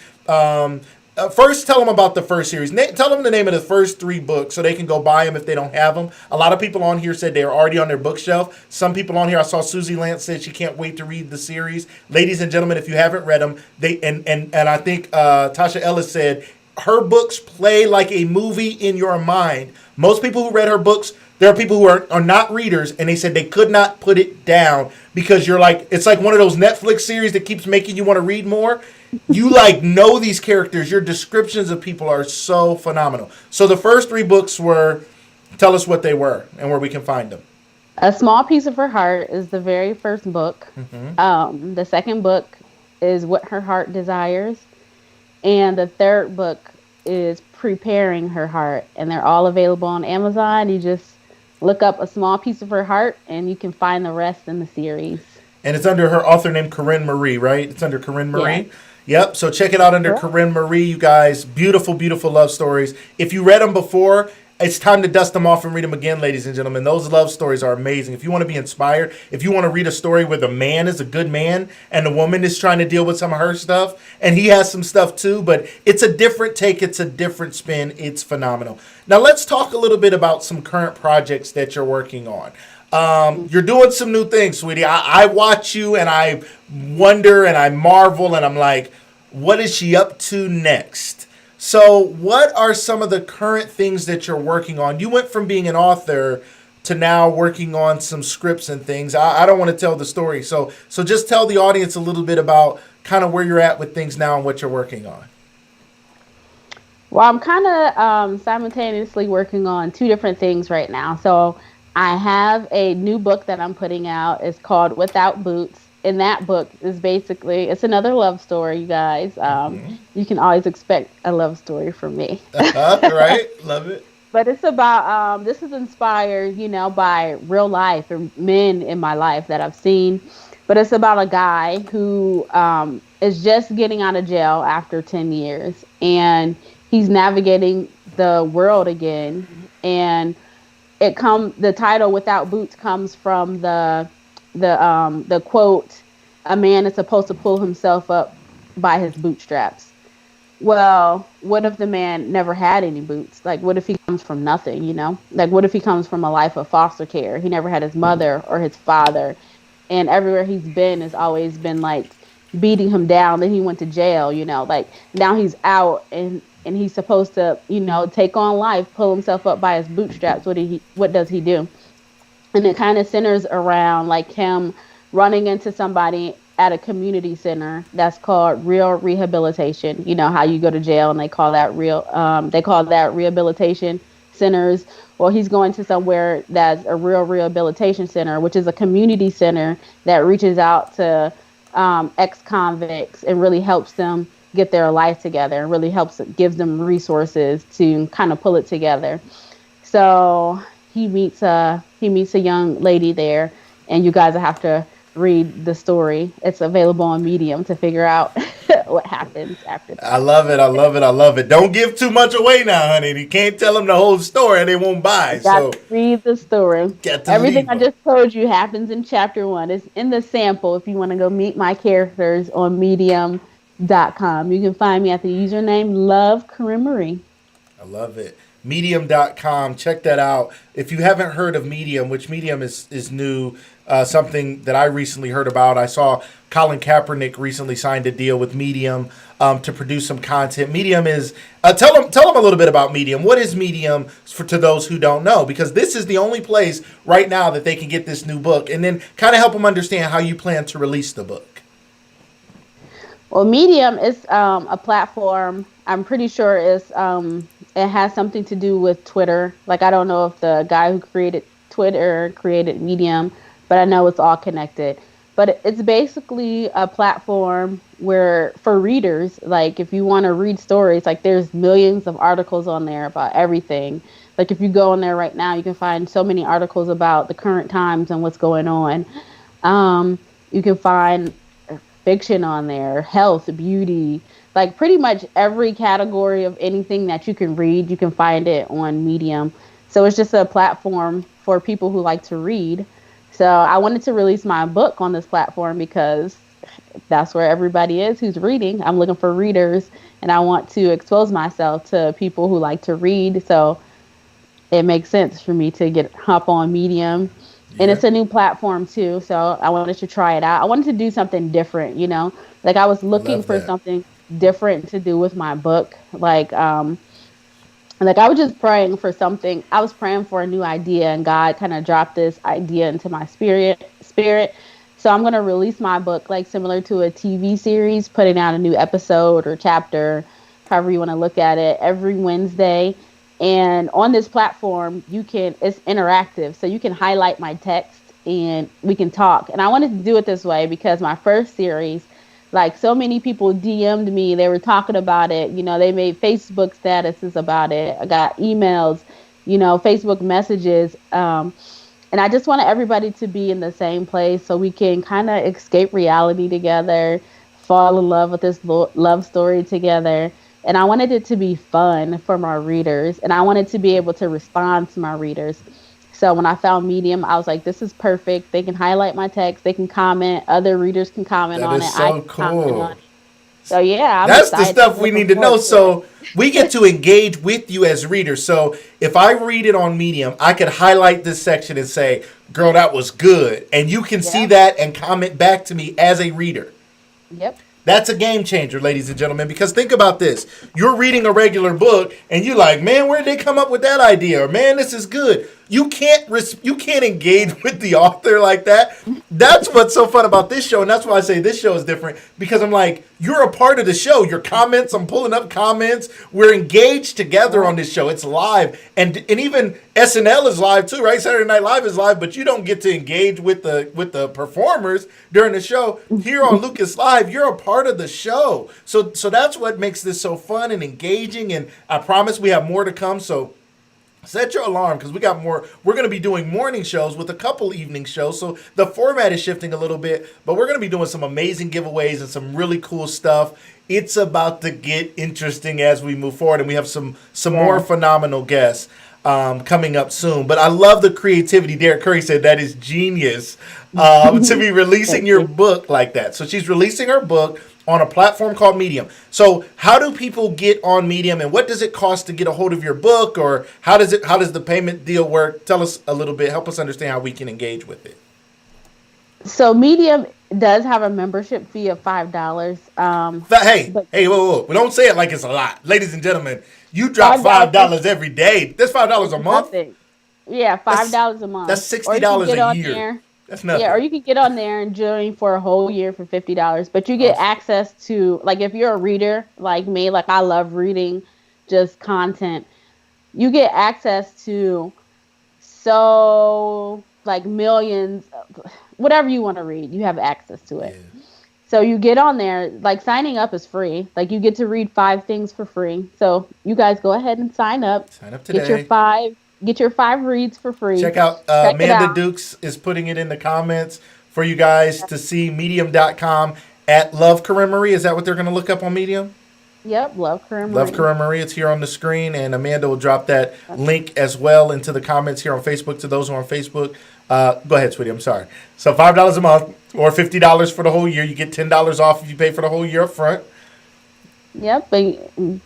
First, tell them about the first series. Tell them the name of the first 3 books so they can go buy them if they don't have them. A lot of people on here said they're already on their bookshelf. Some people on here, I saw Susie Lance said she can't wait to read the series. Ladies and gentlemen, if you haven't read them, and I think Tasha Ellis said her books play like a movie in your mind. Most people who read her books, there are people who are not readers, and they said they could not put it down because it's like one of those Netflix series that keeps making you want to read more. You know these characters. Your descriptions of people are so phenomenal. So the first 3 books were, tell us what they were and where we can find them. A Small Piece of Her Heart is the very first book. Mm-hmm. The second book is What Her Heart Desires. And the third book is Preparing Her Heart. And they're all available on Amazon. You just look up A Small Piece of Her Heart and you can find the rest in the series. And it's under her author named Corine Marie, right? It's under Corine Marie. Yeah. Yep. So check it out under Corine Marie, you guys. Beautiful, beautiful love stories. If you read them before, it's time to dust them off and read them again, ladies and gentlemen. Those love stories are amazing. If you want to be inspired, if you want to read a story where the man is a good man and the woman is trying to deal with some of her stuff, and he has some stuff too, but it's a different take. It's a different spin. It's phenomenal. Now let's talk a little bit about some current projects that you're working on. You're doing some new things, sweetie. I watch you and I wonder and I marvel and I'm like, what is she up to next? So what are some of the current things that you're working on? You went from being an author to now working on some scripts and things. I don't want to tell the story. So just tell the audience a little bit about kind of where you're at with things now and what you're working on. Well, I'm kind of simultaneously working on 2 different things right now. So I have a new book that I'm putting out. It's called Without Boots. And that book is basically, it's another love story, you guys. You can always expect a love story from me. Right? Love it. But it's about, this is inspired, by real life and men in my life that I've seen. But it's about a guy who is just getting out of jail after 10 years. And he's navigating the world again. And the title Without Boots comes from the quote, a man is supposed to pull himself up by his bootstraps. Well, what if the man never had any boots? Like, what if he comes from nothing, Like, what if he comes from a life of foster care? He never had his mother or his father. And everywhere he's been has always been, like, beating him down. Then he went to jail, Like, now he's out and he's supposed to, take on life, pull himself up by his bootstraps. What does he do? And it kind of centers around like him running into somebody at a community center that's called Real Rehabilitation. You know how you go to jail and they call that rehabilitation centers. Well, he's going to somewhere that's a real rehabilitation center, which is a community center that reaches out to ex-convicts and really helps them get their life together and really helps gives them resources to kind of pull it together. So he meets a young lady there, and you guys will have to read the story. It's available on Medium to figure out what happens after I that. love it. I love it. I love it. Don't give too much away now, honey. You can't tell them the whole story and they won't buy. Got So to read the story. got to Everything leave I them. just told you happens in chapter one. It's in the sample if you want to go meet my characters on medium.com. You can find me at the username Love Corinne Marie. I love it. Medium.com. Check that out. If you haven't heard of Medium, which Medium is new, something that I recently heard about. I saw Colin Kaepernick recently signed a deal with Medium to produce some content. Medium is tell them a little bit about Medium. What is Medium to those who don't know? Because this is the only place right now that they can get this new book, and then kind of help them understand how you plan to release the book. Well, Medium is a platform. I'm pretty sure it has something to do with Twitter. Like I don't know if the guy who created Twitter created Medium, but I know it's all connected. But it's basically a platform where for readers, like if you want to read stories, like there's millions of articles on there about everything. Like if you go on there right now, you can find so many articles about the current times and what's going on. You can find fiction on there, health, beauty, like pretty much every category of anything that you can read, you can find it on Medium. So it's just a platform for people who like to read. So I wanted to release my book on this platform because that's where everybody is who's reading. I'm looking for readers and I want to expose myself to people who like to read. So it makes sense for me to hop on Medium. And Yeah, it's a new platform too, so I wanted to try it out. I wanted to do something different, you know. Like I was looking love for that. something different to do with my book. Like I was just praying for something. I was praying for a new idea, and God kind of dropped this idea into my spirit. So I'm gonna release my book like similar to a TV series, putting out a new episode or chapter, however you want to look at it, every Wednesday. And on this platform, it's interactive, so you can highlight my text and we can talk. And I wanted to do it this way because my first series, like so many people DM'd me, they were talking about it. You know, they made Facebook statuses about it. I got emails, Facebook messages. And I just wanted everybody to be in the same place so we can kind of escape reality together, fall in love with this love story together. And I wanted it to be fun for my readers. And I wanted to be able to respond to my readers. So when I found Medium, I was like, this is perfect. They can highlight my text. They can comment. Other readers can comment That on is it. I so can comment on cool. it. So yeah, I'm That's the excited. stuff I'm we looking need to know. forward to it. So we get to engage with you as readers. So if I read it on Medium, I could highlight this section and say, girl, that was good. And you can see Yeah. that and comment back to me as a reader. Yep. That's a game changer, ladies and gentlemen, because think about this. You're reading a regular book and you're like, man, where did they come up with that idea? Or man, this is good. You can't engage with the author like that. That's what's so fun about this show, and that's why I say this show is different, because I'm like, you're a part of the show. Your comments, I'm pulling up comments. We're engaged together on Yep. this show. It's live. And even SNL is live too, right? Saturday Night Live is live, but you don't get to engage with the performers during the show. Here on Lucas Live, you're a part of the show. So that's what makes this so fun and engaging, and I promise we have more to come. So set your alarm because we got more. We're going to be doing morning shows with a couple evening shows. So the format is shifting a little bit, but we're going to be doing some amazing giveaways and some really cool stuff. It's about to get interesting as we move forward, and we have some more Yes. phenomenal guests coming up soon. But I love the creativity. Derek Curry said that is genius to be releasing Thank your you. book like that. So she's releasing her book on a platform called Medium. So how do people get on Medium, and what does it cost to get a hold of your book, or how does the payment deal work? Tell us a little bit. Help us understand how we can engage with it. So Medium does have a membership fee of $5. Hey, But hey, whoa. We don't say it like it's a lot. Ladies and gentlemen, you drop $5 $5 every day. That's $5 a month. nothing. Yeah, five That's dollars a month. that's Or $60 you can get a on year. there. That's Yeah, or nothing. you can get on there and join for a whole year for $50. But you get Awesome. access to, like, if you're a reader like me, like I love reading just content. you get access to so like millions whatever you want to read, you have access to it. Yeah. So you get on there, like signing up is free. Like you get to read 5 things for free. So you guys go ahead and sign up. Sign up Get your today. 5 reads for free. Check out Check it Amanda out. Dukes is putting it in the comments for you guys to see. Medium.com at Love Corinne Marie. Is that what they're going to look up on Medium? Yep, love Career Love Marie. Corinne Marie. It's here on the screen, and Amanda will drop that link as well into the comments here on Facebook to those who are on Facebook. Go ahead, sweetie. I'm sorry. So $5 a month or $50 for the whole year. You get $10 off if you pay for the whole year up front. Yep,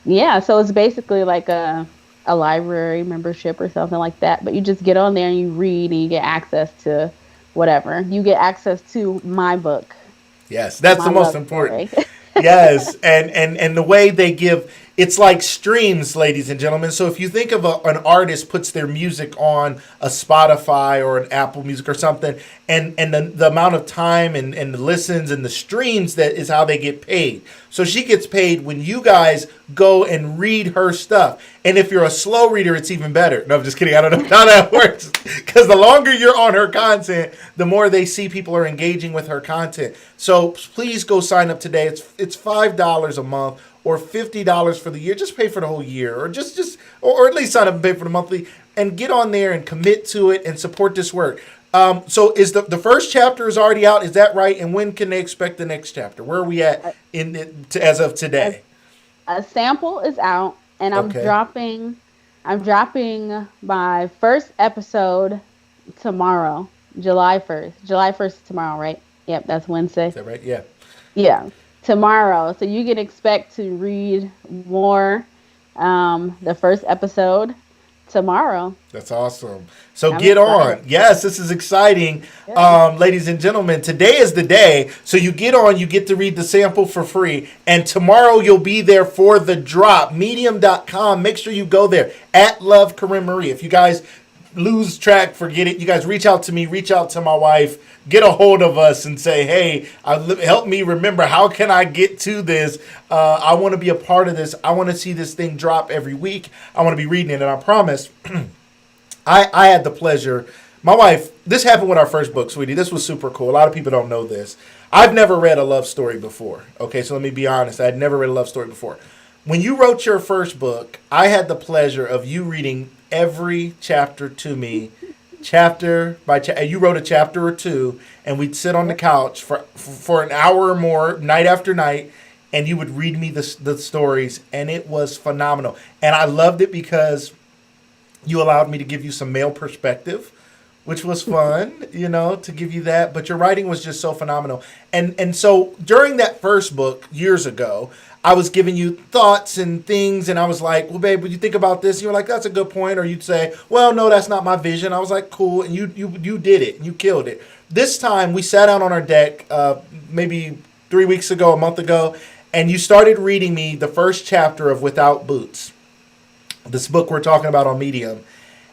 yeah. So it's basically like a library membership or something like that. But you just get on there and you read and you get access to whatever. You get access to my book, Yes, that's the my most love important. story. Yes, and the way they give, it's like streams, ladies and gentlemen. So if you think of an artist puts their music on a Spotify or an Apple Music or something, and the amount of time and the listens and the streams, that is how they get paid. So she gets paid when you guys go and read her stuff. And if you're a slow reader, it's even better. No, I'm just kidding. I don't know how that works. Because the longer you're on her content, the more they see people are engaging with her content. So please go sign up today. It's $5 a month or $50 for the year. Just pay for the whole year, or or at least sign up and pay for the monthly, and get on there and commit to it and support this work. So is the first chapter is already out? Is that right? And when can they expect the next chapter? Where are we at in it as of a, today? a sample is out, and Okay. I'm dropping my first episode tomorrow, July 1st. July 1st is tomorrow, right? Yep, that's Is Wednesday. that right? Yeah. Yeah, tomorrow. So you can expect to read more. The first episode tomorrow. That's awesome. So I'm get excited. on. Yes, this is exciting. Yeah. Ladies and gentlemen, today is the day. So you get on, you get to read the sample for free. And tomorrow you'll be there for the drop. Medium.com. Make sure you go there at Love Corinne Marie. If you guys lose track, forget it. You guys reach out to me, reach out to my wife, get a hold of us and say, hey, help me remember, how can I get to this? I want to be a part of this. I want to see this thing drop every week. I want to be reading it. And I promise, I had the pleasure. My wife, this happened with our first book, sweetie. This was super cool. A lot of people don't know this. I've never read a love story before. Okay, so let me be honest. I had never read a love story before. When you wrote your first book, I had the pleasure of you reading every chapter to me, chapter by chapter. You wrote a chapter or two, and we'd sit on the Yep. couch for an hour or more, night after night, and you would read me the stories, and it was phenomenal. And I loved it because you allowed me to give you some male perspective, which was fun, to give you that. But your writing was just so phenomenal. And so during that first book years ago, I was giving you thoughts and things, and I was like, well, babe, would you think about this? And you were like, that's a good point. Or you'd say, well, no, that's not my vision. I was like, cool. And you did it. You killed it. This time we sat out on our deck maybe 3 weeks ago, a month ago, and you started reading me the first chapter of Without Boots, this book we're talking about on Medium.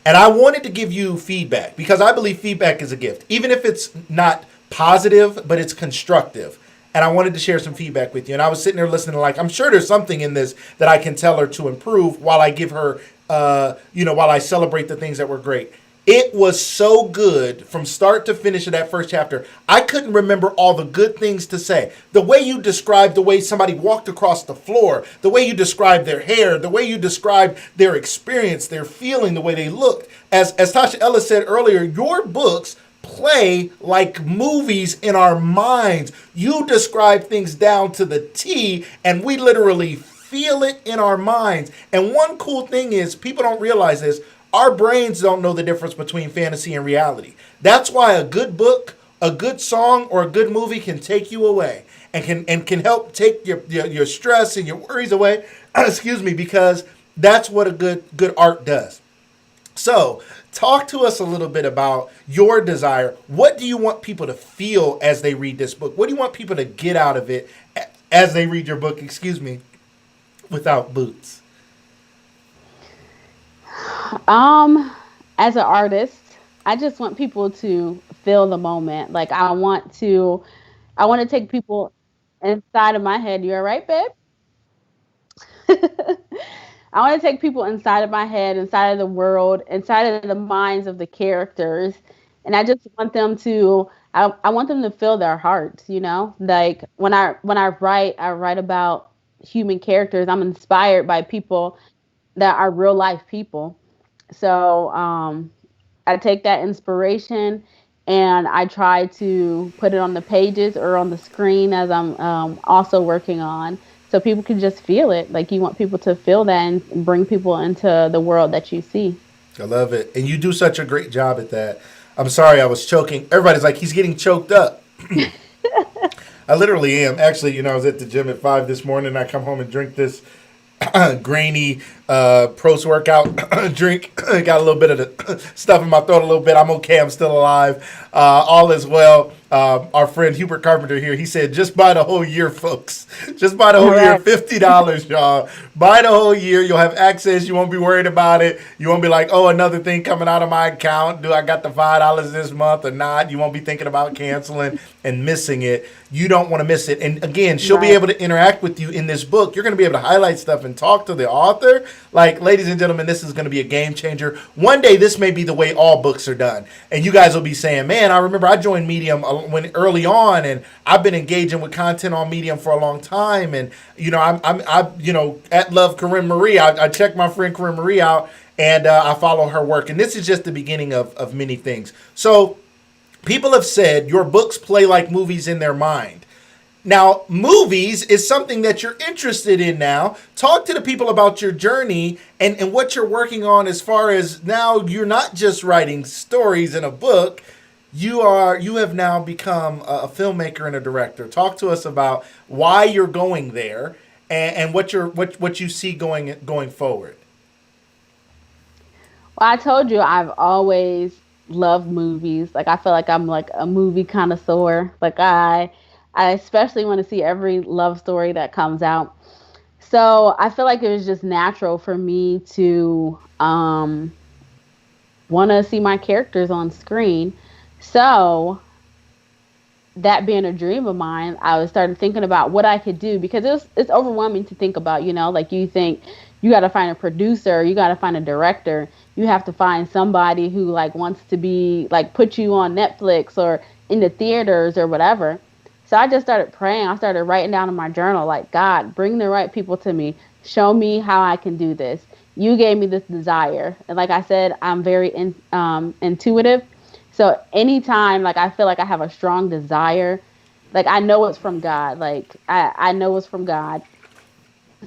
And I wanted to give you feedback because I believe feedback is a gift, even if it's not positive, but it's constructive. And I wanted to share some feedback with you. And I was sitting there listening, like, I'm sure there's something in this that I can tell her to improve while I give her, while I celebrate the things that were great. It was so good from start to finish of that first chapter. I couldn't remember all the good things to say. The way you described the way somebody walked across the floor, the way you described their hair, the way you described their experience, their feeling, the way they looked. As Tasha Ellis said earlier, your books play like movies in our minds. You describe things down to the T, and we literally feel it in our minds. And one cool thing is, people don't realize this, our brains don't know the difference between fantasy and reality. That's why a good book, a good song, or a good movie can take you away and can help take your stress and your worries away. Excuse me, because that's what a good art does. So, talk to us a little bit about your desire. What do you want people to feel as they read this book? What do you want people to get out of it as they read your book, Without Boots? Um, as an artist, I just want people to feel the moment. Like I want to take people inside of my head. You all right, babe? I want to take people inside of my head, inside of the world, inside of the minds of the characters, and I just want them to. I want them to feel their hearts. Like I write about human characters. I'm inspired by people that are real life people. So I take that inspiration and I try to put it on the pages or on the screen as I'm also working on, so people can just feel it. Like you want people to feel that and bring people into the world that you see. I love it. And you do such a great job at that. I'm sorry, I was choking. Everybody's like, he's getting choked up. I literally am. Actually, I was at the gym at 5 this morning. I come home and drink this grainy post workout drink. Got a little bit of the stuff in my throat a little bit. I'm okay. I'm still alive. All is well. Our friend Hubert Carpenter here, he said, just buy the whole year, folks. Just buy the whole year. $50, y'all. Buy the whole year. You'll have access. You won't be worried about it. You won't be like, oh, another thing coming out of my account. Do I got the $5 this month or not? You won't be thinking about canceling and missing it. You don't want to miss it. And again, she'll be able to interact with you in this book. You're going to be able to highlight stuff and talk to the author. Like, ladies and gentlemen, this is going to be a game changer. One day, this may be the way all books are done. And you guys will be saying, man, I remember I joined Medium when early on, and I've been engaging with content on Medium for a long time. And, I'm at Love Corine Marie. I check my friend Corine Marie out, and I follow her work. And this is just the beginning of many things. So people have said your books play like movies in their mind. Now, movies is something that you're interested in now. Talk to the people about your journey and what you're working on, as far as now you're not just writing stories in a book. You have now become a filmmaker and a director. Talk to us about why you're going there and what you see going forward. Well, I told you I've always loved movies. Like I feel like I'm like a movie connoisseur. Like I especially want to see every love story that comes out. So I feel like it was just natural for me to want to see my characters on screen. So that being a dream of mine, I started thinking about what I could do, because it's overwhelming to think about, like you think you got to find a producer, you got to find a director, you have to find somebody who like wants to be like put you on Netflix or in the theaters or whatever. So I just started praying. I started writing down in my journal, like, God, bring the right people to me. Show me how I can do this. You gave me this desire. And like I said, I'm very intuitive. So anytime, like, I feel like I have a strong desire, like, I know it's from God. Like, I know it's from God.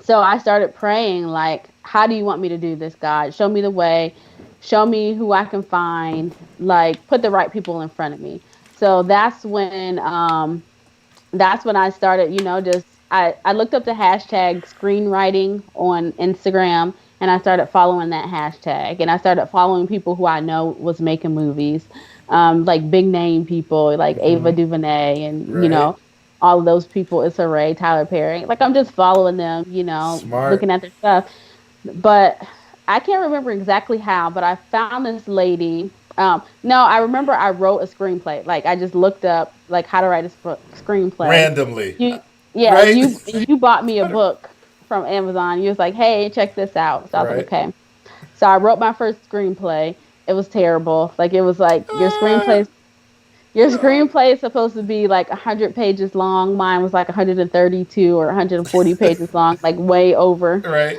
So I started praying, like, how do you want me to do this, God? Show me the way. Show me who I can find. Like, put the right people in front of me. So that's when I started, I looked up the hashtag screenwriting on Instagram, and I started following that hashtag, and I started following people who I know was making movies, like big name people like Ava DuVernay and, all of those people, Issa Rae, Tyler Perry. Like, I'm just following them, Smart. looking at their stuff. But I can't remember exactly how, but I found this lady. No, I remember I wrote a screenplay. Like, I just looked up like how to write a screenplay Randomly. Right? You bought me a book from Amazon. You was like, hey, check this out. So I was like, okay. So I wrote my first screenplay. It was terrible. Like, it was like your screenplay is supposed to be like 100 pages long. Mine was like 132 or 140 pages long, like way over. Right.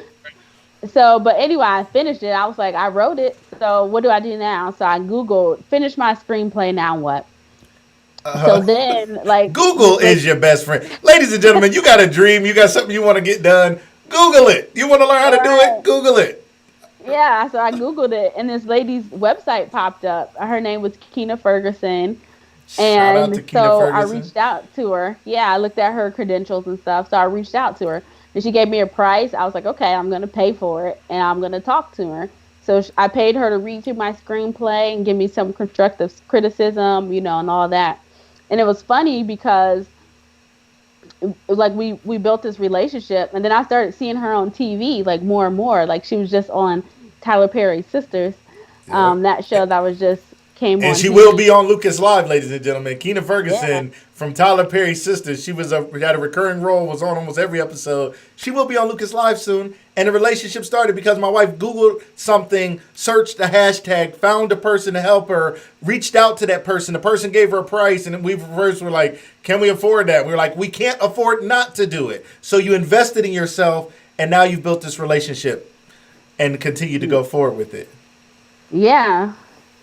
So, but anyway, I finished it. I was like, I wrote it. So what do I do now? So I Googled, finish my screenplay. Now what? So then, like, Google is your best friend. Ladies and gentlemen, you got a dream. You got something you want to get done. Google it. You want to learn how to do it? Google it. Yeah. So I Googled it, and this lady's website popped up. Her name was Kina Ferguson. And so I reached out to her. Yeah, I looked at her credentials and stuff. So I reached out to her. And she gave me a price. I was like, okay, I'm going to pay for it, and I'm going to talk to her. So I paid her to read through my screenplay and give me some constructive criticism, and all that. And it was funny because, like, we built this relationship, and then I started seeing her on TV, like, more and more. Like, she was just on Tyler Perry's Sisters, that show that was just came And on she will TV. be on Lucas Live, ladies and gentlemen. Keena Yeah. Ferguson from Tyler Perry's sister. She had a recurring role, was on almost every episode. She will be on Lucas Live soon. And the relationship started because my wife Googled something, searched the hashtag, found a person to help her, reached out to that person. The person gave her a price, and we first were like, can we afford that? We were like, we can't afford not to do it. So you invested in yourself, and now you've built this relationship and continue to go forward with it. Yeah.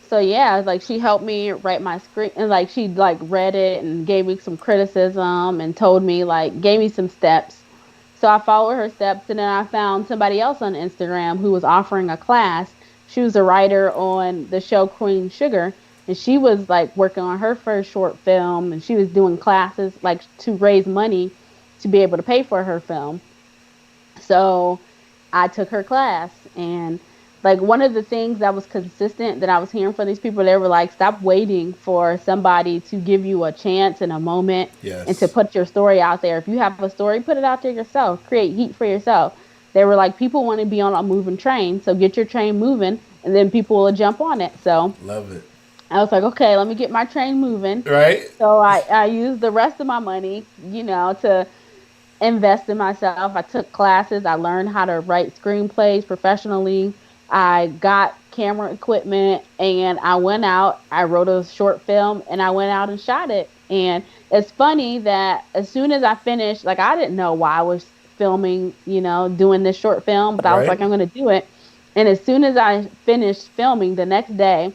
So yeah, like she helped me write my script, and like she like read it and gave me some criticism and told me like gave me some steps. So I followed her steps, and then I found somebody else on Instagram who was offering a class. She was a writer on the show Queen Sugar, and she was like working on her first short film, and she was doing classes like to raise money to be able to pay for her film. So I took her class, and like one of the things that was consistent that I was hearing from these people, they were like, stop waiting for somebody to give you a chance and a moment and to Yes. put your story out there. If you have a story, put it out there yourself. Create heat for yourself. They were like, people want to be on a moving train, so get your train moving, and then people will jump on it. So Love it. I was like, okay, let me get my train moving. Right? So I used the rest of my money, to invest in myself. I took classes. I learned how to write screenplays professionally. I got camera equipment, and I went out. I wrote a short film, and I went out and shot it. And it's funny that as soon as I finished, like I didn't know why I was filming, doing this short film, but I was Right? like, I'm going to do it. And as soon as I finished filming the next day,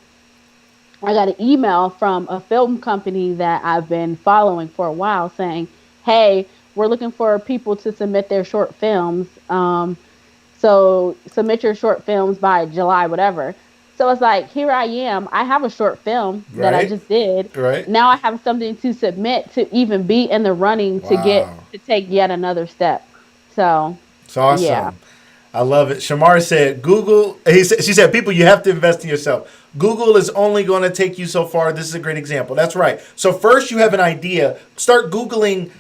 I got an email from a film company that I've been following for a while saying, hey, we're looking for people to submit their short films. So submit your short films by July, whatever. So it's like, here I am. I have a short film that I Right? just did. Right? Now I have something to submit to even be in the running Wow. to take yet another step. So, It's yeah. awesome. I love it. Shamar said, she said, people, you have to invest in yourself. Google is only going to take you so far. This is a great example. That's right. So first you have an idea. Start Googling,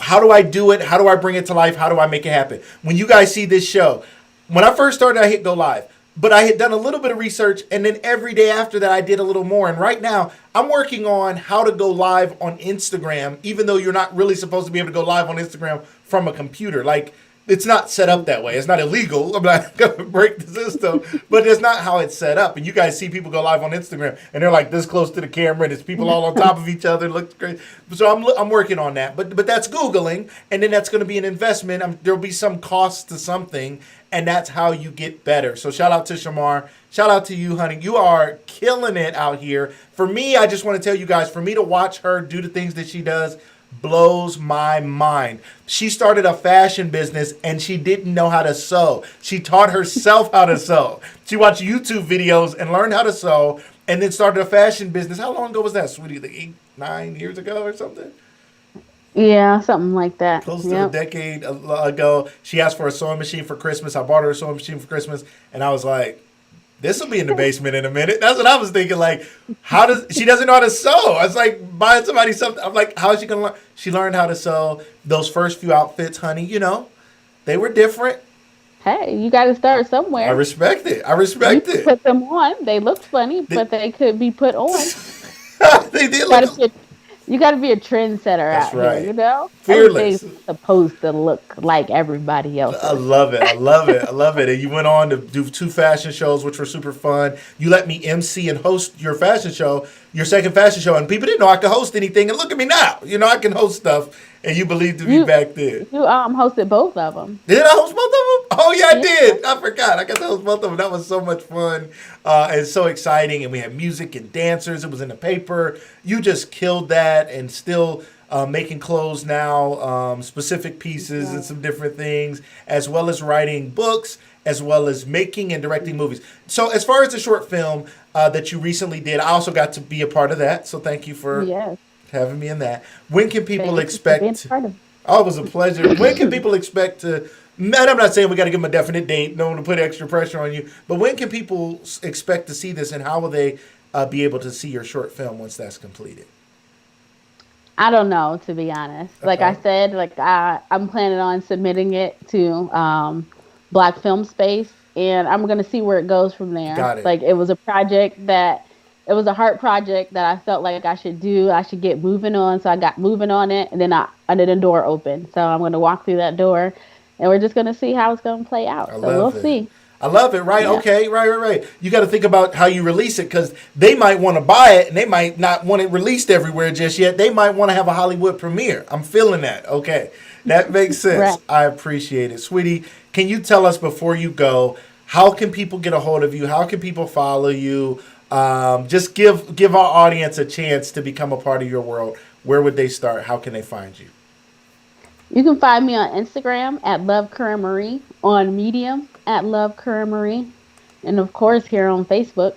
how do I do it? How do I bring it to life? How do I make it happen? When you guys see this show, when I first started, I hit go live. But I had done a little bit of research, and then every day after that, I did a little more. And right now, I'm working on how to go live on Instagram, even though you're not really supposed to be able to go live on Instagram from a computer. Like, it's not set up that way. It's not illegal. I'm not going to break the system, but it's not how it's set up. And you guys see people go live on Instagram, and they're like this close to the camera, and it's people all on top of each other. It looks great. So I'm working on that. But that's Googling, and then that's going to be an investment. There'll be some cost to something, and that's how you get better. So shout out to Shamar. Shout out to you, honey. You are killing it out here. For me, I just want to tell you guys, for me to watch her do the things that she does blows my mind. She started a fashion business and she didn't know how to sew. She taught herself how to sew. She watched YouTube videos and learned how to sew and then started a fashion business. How long ago was that, sweetie? Like 8, 9 years ago or something? Yeah, something like that. Close to a Yep. decade ago. She asked for a sewing machine for Christmas. I bought her a sewing machine for Christmas and I was like, this will be in the basement in a minute. That's what I was thinking. Like, she doesn't know how to sew? I was like, buying somebody something. I'm like, how is she gonna learn? She learned how to sew. Those first few outfits, honey, they were different. Hey, you got to start I somewhere. respect it. I You respect can it. put them on. They look funny, They, but they could be put on. they did Got look. to be you got to be a trendsetter That's out here. right. Everything's Fearless. supposed to look like everybody I else's. love it. I love it. I love it. And you went on to do 2 fashion shows, which were super fun. You let me MC and host your fashion show, your second fashion show, and people didn't know I could host anything. And look at me now. I can host stuff, and you believed in me You back then. you hosted both of them. Did I host both of them? Oh yeah, I Yeah. did. I forgot. I got to host both of them. That was so much fun and so exciting. And we had music and dancers. It was in the paper. You just killed that, and still making clothes now, specific pieces and some different things, as well as writing books, as well as making and directing movies. So as far as the short film that you recently did, I also got to be a part of that. So thank you for Yes. having me in that. When can people Thank you for being expect? part of Oh, it was a pleasure. When can people expect to? And I'm not saying we got to give them a definite date. No one to put extra pressure on you. But when can people expect to see this, and how will they be able to see your short film once that's completed? I don't know, to be honest. Like I Okay, said, like I'm planning on submitting it to Black Film Space, and I'm gonna see where it goes from there. got it. Like it was a project that it was a heart project that I felt like I should do. I should get moving on. So I got moving on it, and then the door open. So I'm going to walk through that door, and we're just going to see how it's going to play I out. So we'll love it. see. I love it. Right. Yeah. Okay. Right. You got to think about how you release it, because they might want to buy it and they might not want it released everywhere just yet. They might want to have a Hollywood premiere. I'm feeling that. Okay. That makes sense. Right. I appreciate it. Sweetie, can you tell us before you go, how can people get a hold of you? How can people follow you? Just give our audience a chance to become a part of your world. Where would they start? How can they find you? You can find me on Instagram at Love Corinne Marie, on Medium at Love Corinne Marie, and of course here on Facebook.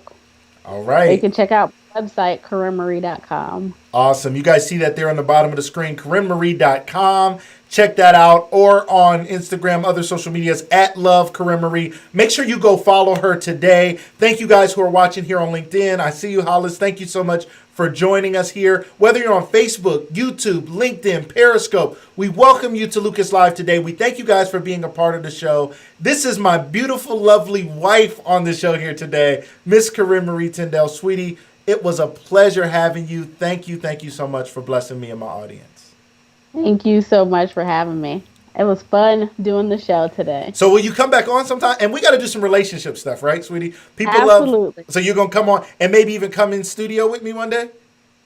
All Or you right. can check out my website, CorinneMarie.com. Awesome. You guys see that there on the bottom of the screen, CorinneMarie.com. Check that out. Or on Instagram, other social medias, at Love Corinne Marie. Make sure you go follow her today. Thank you guys who are watching here on LinkedIn. I see you, Hollis. Thank you so much for joining us here. Whether you're on Facebook, YouTube, LinkedIn, Periscope, we welcome you to Lucas Live today. We thank you guys for being a part of the show. This is my beautiful, lovely wife on the show here today, Miss Corinne Marie Tindell. Sweetie, it was a pleasure having you. Thank you so much for blessing me and my audience. Thank you so much for having me. It was fun doing the show today. So will you come back on sometime? And we got to do some relationship stuff, right, sweetie? People love. Absolutely. So you're gonna come on and maybe even come in studio with me one day.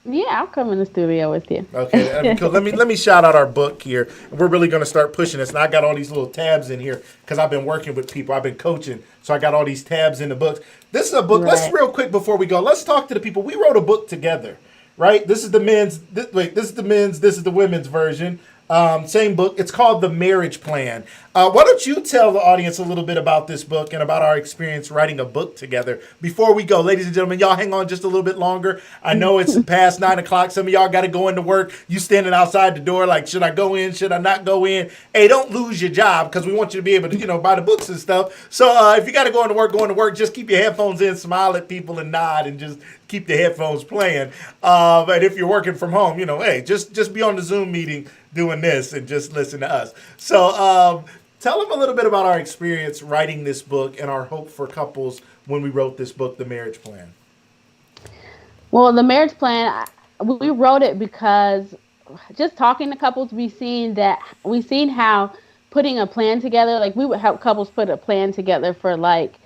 Yeah, I'll come in the studio with you. Okay, that'd be cool. Let me shout out our book here. We're really going to start pushing this, and I got all these little tabs in here because I've been working with people. I've been coaching, so I got all these tabs in the books. This is a book. Let's Right. real quick before we go. Let's talk to the people. We wrote a book together, right? This is the men's. This is the men's. This is the women's version. Same book. It's called The Marriage Plan. Why don't you tell the audience a little bit about this book and about our experience writing a book together before we go? Ladies and gentlemen, y'all hang on just a little bit longer. I know it's past 9 o'clock. Some of y'all got to go into work. You standing outside the door like, should I go in? Should I not go in? Hey, don't lose your job, because we want you to be able to, buy the books and stuff. So if you got to go into work. Just keep your headphones in, smile at people and nod, and just keep the headphones playing. But if you're working from home, hey, just be on the Zoom meeting doing this and just listen to us. So tell them a little bit about our experience writing this book and our hope for couples when we wrote this book, The Marriage Plan. Well, the marriage plan, we wrote it because just talking to couples, we've seen how putting a plan together, like we would help couples put a plan together for like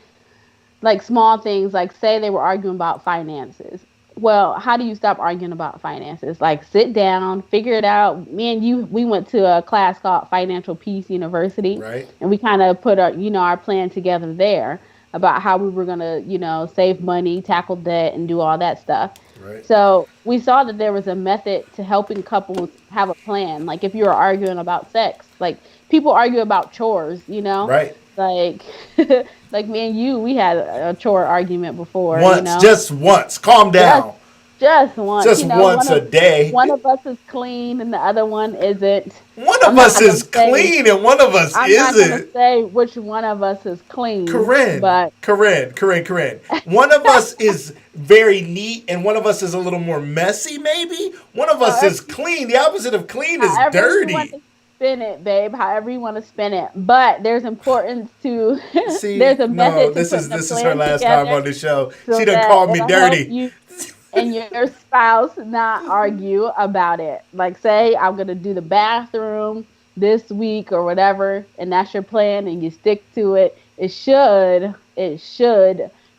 small things, like say they were arguing about finances. Well, how do you stop arguing about finances? Like sit down, figure it out. Me and you, we went to a class called Financial Peace University, Right. and we kind of put our plan together there about how we were gonna, save money, tackle debt, and do all that stuff. Right. So we saw that there was a method to helping couples have a plan. Like if you were arguing about sex, like people argue about chores. Right. Like like me and you, we had a chore argument before. Once, just once. Calm down. Just once. Just once a day. One of us is clean and the other one isn't. One of us is clean and one of us I'm isn't. not gonna say which one of us is clean. Corinne. But Corinne. One of us is very neat and one of us is a little more messy, maybe. One of us is clean. The opposite of clean is dirty. You want to spin it, babe. However you want to spin it. But there's importance to See, there's a method no, this to is put this the is her plan last together time on the show. so She done that called me it'll dirty. help you and your spouse not argue about it. Like say I'm gonna do the bathroom this week or whatever, and that's your plan and you stick to it. It should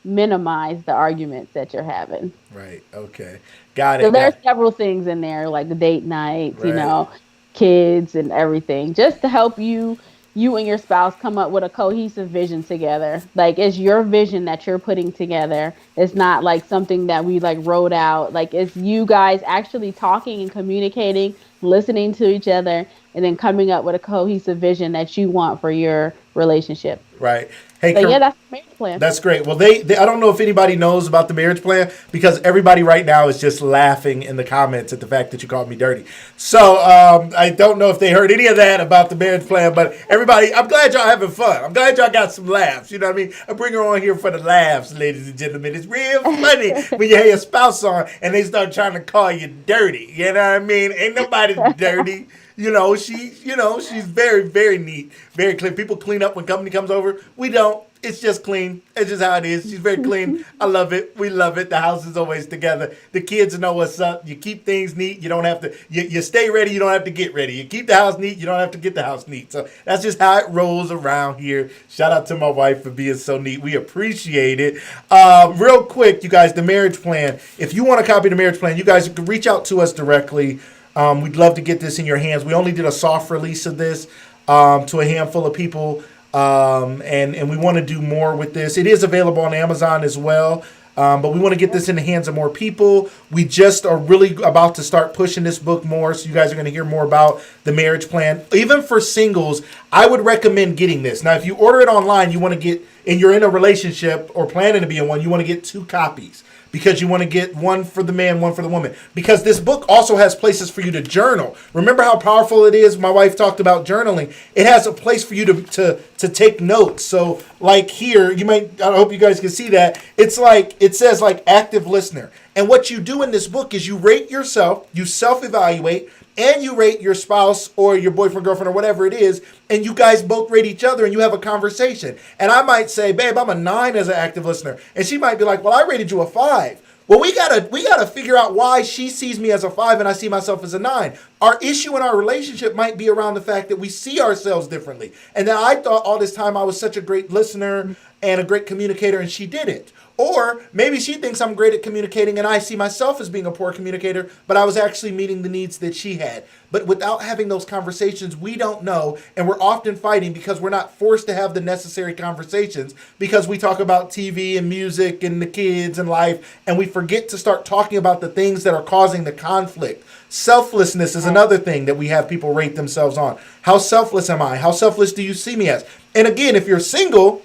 minimize the arguments that you're having. Right. Okay. Got it. So there's several things in there, like the date nights, Right. kids and everything, just to help you and your spouse come up with a cohesive vision together. Like it's your vision that you're putting together. It's not like something that we like wrote out. Like it's you guys actually talking and communicating, listening to each other, and then coming up with a cohesive vision that you want for your relationship. Right. Hey, So yeah, that's the marriage plan. That's great. Well, they I don't know if anybody knows about the marriage plan because everybody right now is just laughing in the comments at the fact that you called me dirty. So I don't know if they heard any of that about the marriage plan, but everybody, I'm glad y'all having fun. I'm glad y'all got some laughs. You know what I mean? I bring her on here for the laughs, ladies and gentlemen. It's real funny when you have your spouse on and they start trying to call you dirty. You know what I mean? Ain't nobody dirty. She's very, very neat, very clean. People clean up when company comes over. We don't. It's just clean. It's just how it is. She's very clean. I love it. We love it. The house is always together. The kids know what's up. You keep things neat. You don't have to, you stay ready. You don't have to get ready. You keep the house neat. You don't have to get the house neat. So that's just how it rolls around here. Shout out to my wife for being so neat. We appreciate it. Real quick, you guys, the marriage plan. If you want a copy of the marriage plan, you guys can reach out to us directly. We'd love to get this in your hands. We only did a soft release of this to a handful of people. And we want to do more with this. It is available on Amazon as well. But we want to get this in the hands of more people. We just are really about to start pushing this book more. So you guys are going to hear more about the marriage plan. Even for singles, I would recommend getting this. Now, if you order it online, you want to get, and you're in a relationship or planning to be in one, you want to get 2 copies. Because you want to get one for the man, one for the woman. Because this book also has places for you to journal. Remember how powerful it is? My wife talked about journaling. It has a place for you to take notes. So like here, I hope you guys can see that. It's like, it says like active listener. And what you do in this book is you rate yourself, you self-evaluate, and you rate your spouse or your boyfriend, girlfriend, or whatever it is, and you guys both rate each other and you have a conversation. And I might say, babe, I'm a 9 as an active listener. And she might be like, well, I rated you a 5. Well, we gotta figure out why she sees me as a 5 and I see myself as a 9. Our issue in our relationship might be around the fact that we see ourselves differently. And that I thought all this time I was such a great listener and a great communicator, and she didn't. Or maybe she thinks I'm great at communicating and I see myself as being a poor communicator, but I was actually meeting the needs that she had. But without having those conversations, we don't know. And we're often fighting because we're not forced to have the necessary conversations because we talk about TV and music and the kids and life, and we forget to start talking about the things that are causing the conflict. Selflessness is another thing that we have people rate themselves on. How selfless am I? How selfless do you see me as? And again, if you're single,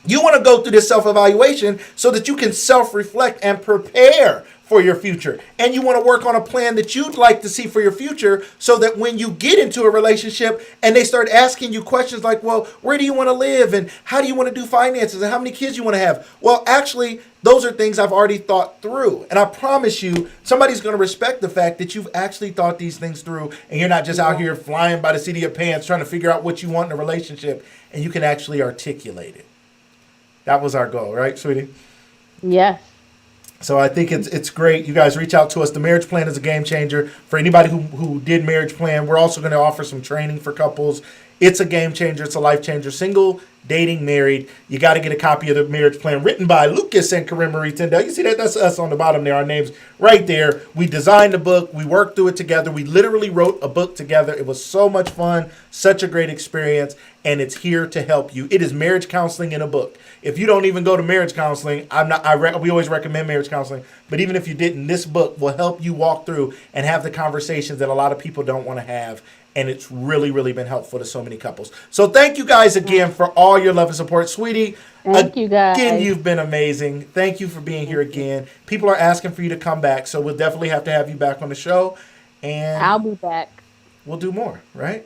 you want to go through this self-evaluation so that you can self-reflect and prepare for your future. And you want to work on a plan that you'd like to see for your future so that when you get into a relationship and they start asking you questions like, well, where do you want to live? And how do you want to do finances? And how many kids you want to have? Well, actually, those are things I've already thought through. And I promise you, somebody's going to respect the fact that you've actually thought these things through and you're not just out here flying by the seat of your pants trying to figure out what you want in a relationship, and you can actually articulate it. That was our goal, right, sweetie? Yes. So I think it's great. You guys reach out to us. The marriage plan is a game changer. For anybody who did marriage plan, we're also going to offer some training for couples. It's a game changer. It's a life changer. Single, dating, married. You got to get a copy of the marriage plan written by Lucas and Corine Marie Tindell. You see that? That's us on the bottom there. Our names right there. We designed the book. We worked through it together. We literally wrote a book together. It was so much fun. Such a great experience. And it's here to help you. It is marriage counseling in a book. If you don't even go to marriage counseling, we always recommend marriage counseling. But even if you didn't, this book will help you walk through and have the conversations that a lot of people don't want to have. And it's really, really been helpful to so many couples. So thank you guys again for all your love and support. Sweetie, thank you guys. Again, you've been amazing. Thank you for being here again. People are asking for you to come back. So we'll definitely have to have you back on the show. And I'll be back. We'll do more, right?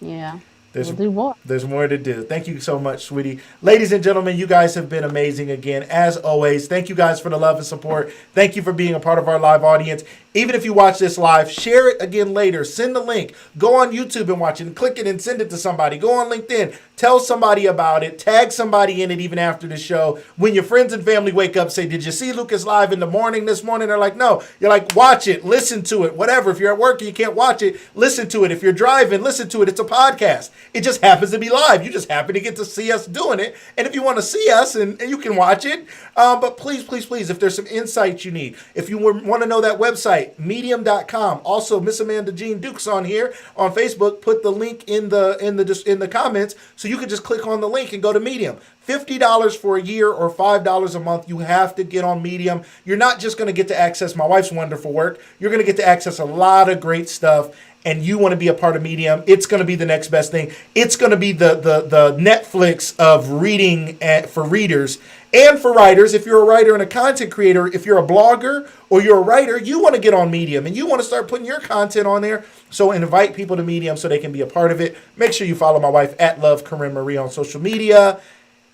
Yeah. We'll do more. There's more to do. Thank you so much, sweetie. Ladies and gentlemen, you guys have been amazing again. As always, thank you guys for the love and support. Thank you for being a part of our live audience. Even if you watch this live, share it again later. Send the link. Go on YouTube and watch it and click it and send it to somebody. Go on LinkedIn. Tell somebody about it. Tag somebody in it even after the show. When your friends and family wake up, say, did you see Lucas live in the morning this morning? They're like, no. You're like, watch it. Listen to it. Whatever. If you're at work and you can't watch it, listen to it. If you're driving, listen to it. It's a podcast. It just happens to be live. You just happen to get to see us doing it. And if you want to see us, and you can watch it. But please, please, please, if there's some insights you need, if you want to know that website, medium.com. Also, Miss Amanda Jean Dukes on here on Facebook. Put the link in the comments so you can just click on the link and go to Medium. $50 for a year or $5 a month. You have to get on Medium. You're not just going to get to access my wife's wonderful work. You're going to get to access a lot of great stuff. And you want to be a part of Medium, it's going to be the next best thing. It's going to be the Netflix of reading for readers and for writers. If you're a writer and a content creator, if you're a blogger or you're a writer, you want to get on Medium and you want to start putting your content on there. So invite people to Medium so they can be a part of it. Make sure you follow my wife at Love Corine Marie on social media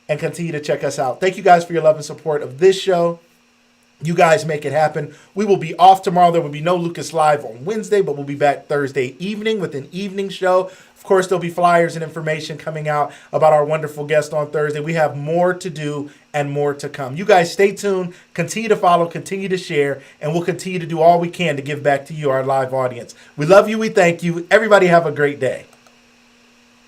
and continue to check us out. Thank you guys for your love and support of this show. You guys make it happen. We will be off tomorrow. There will be no Lucas Live on Wednesday, but we'll be back Thursday evening with an evening show. Of course, there'll be flyers and information coming out about our wonderful guest on Thursday. We have more to do and more to come. You guys stay tuned, continue to follow, continue to share, and we'll continue to do all we can to give back to you, our live audience. We love you. We thank you. Everybody have a great day.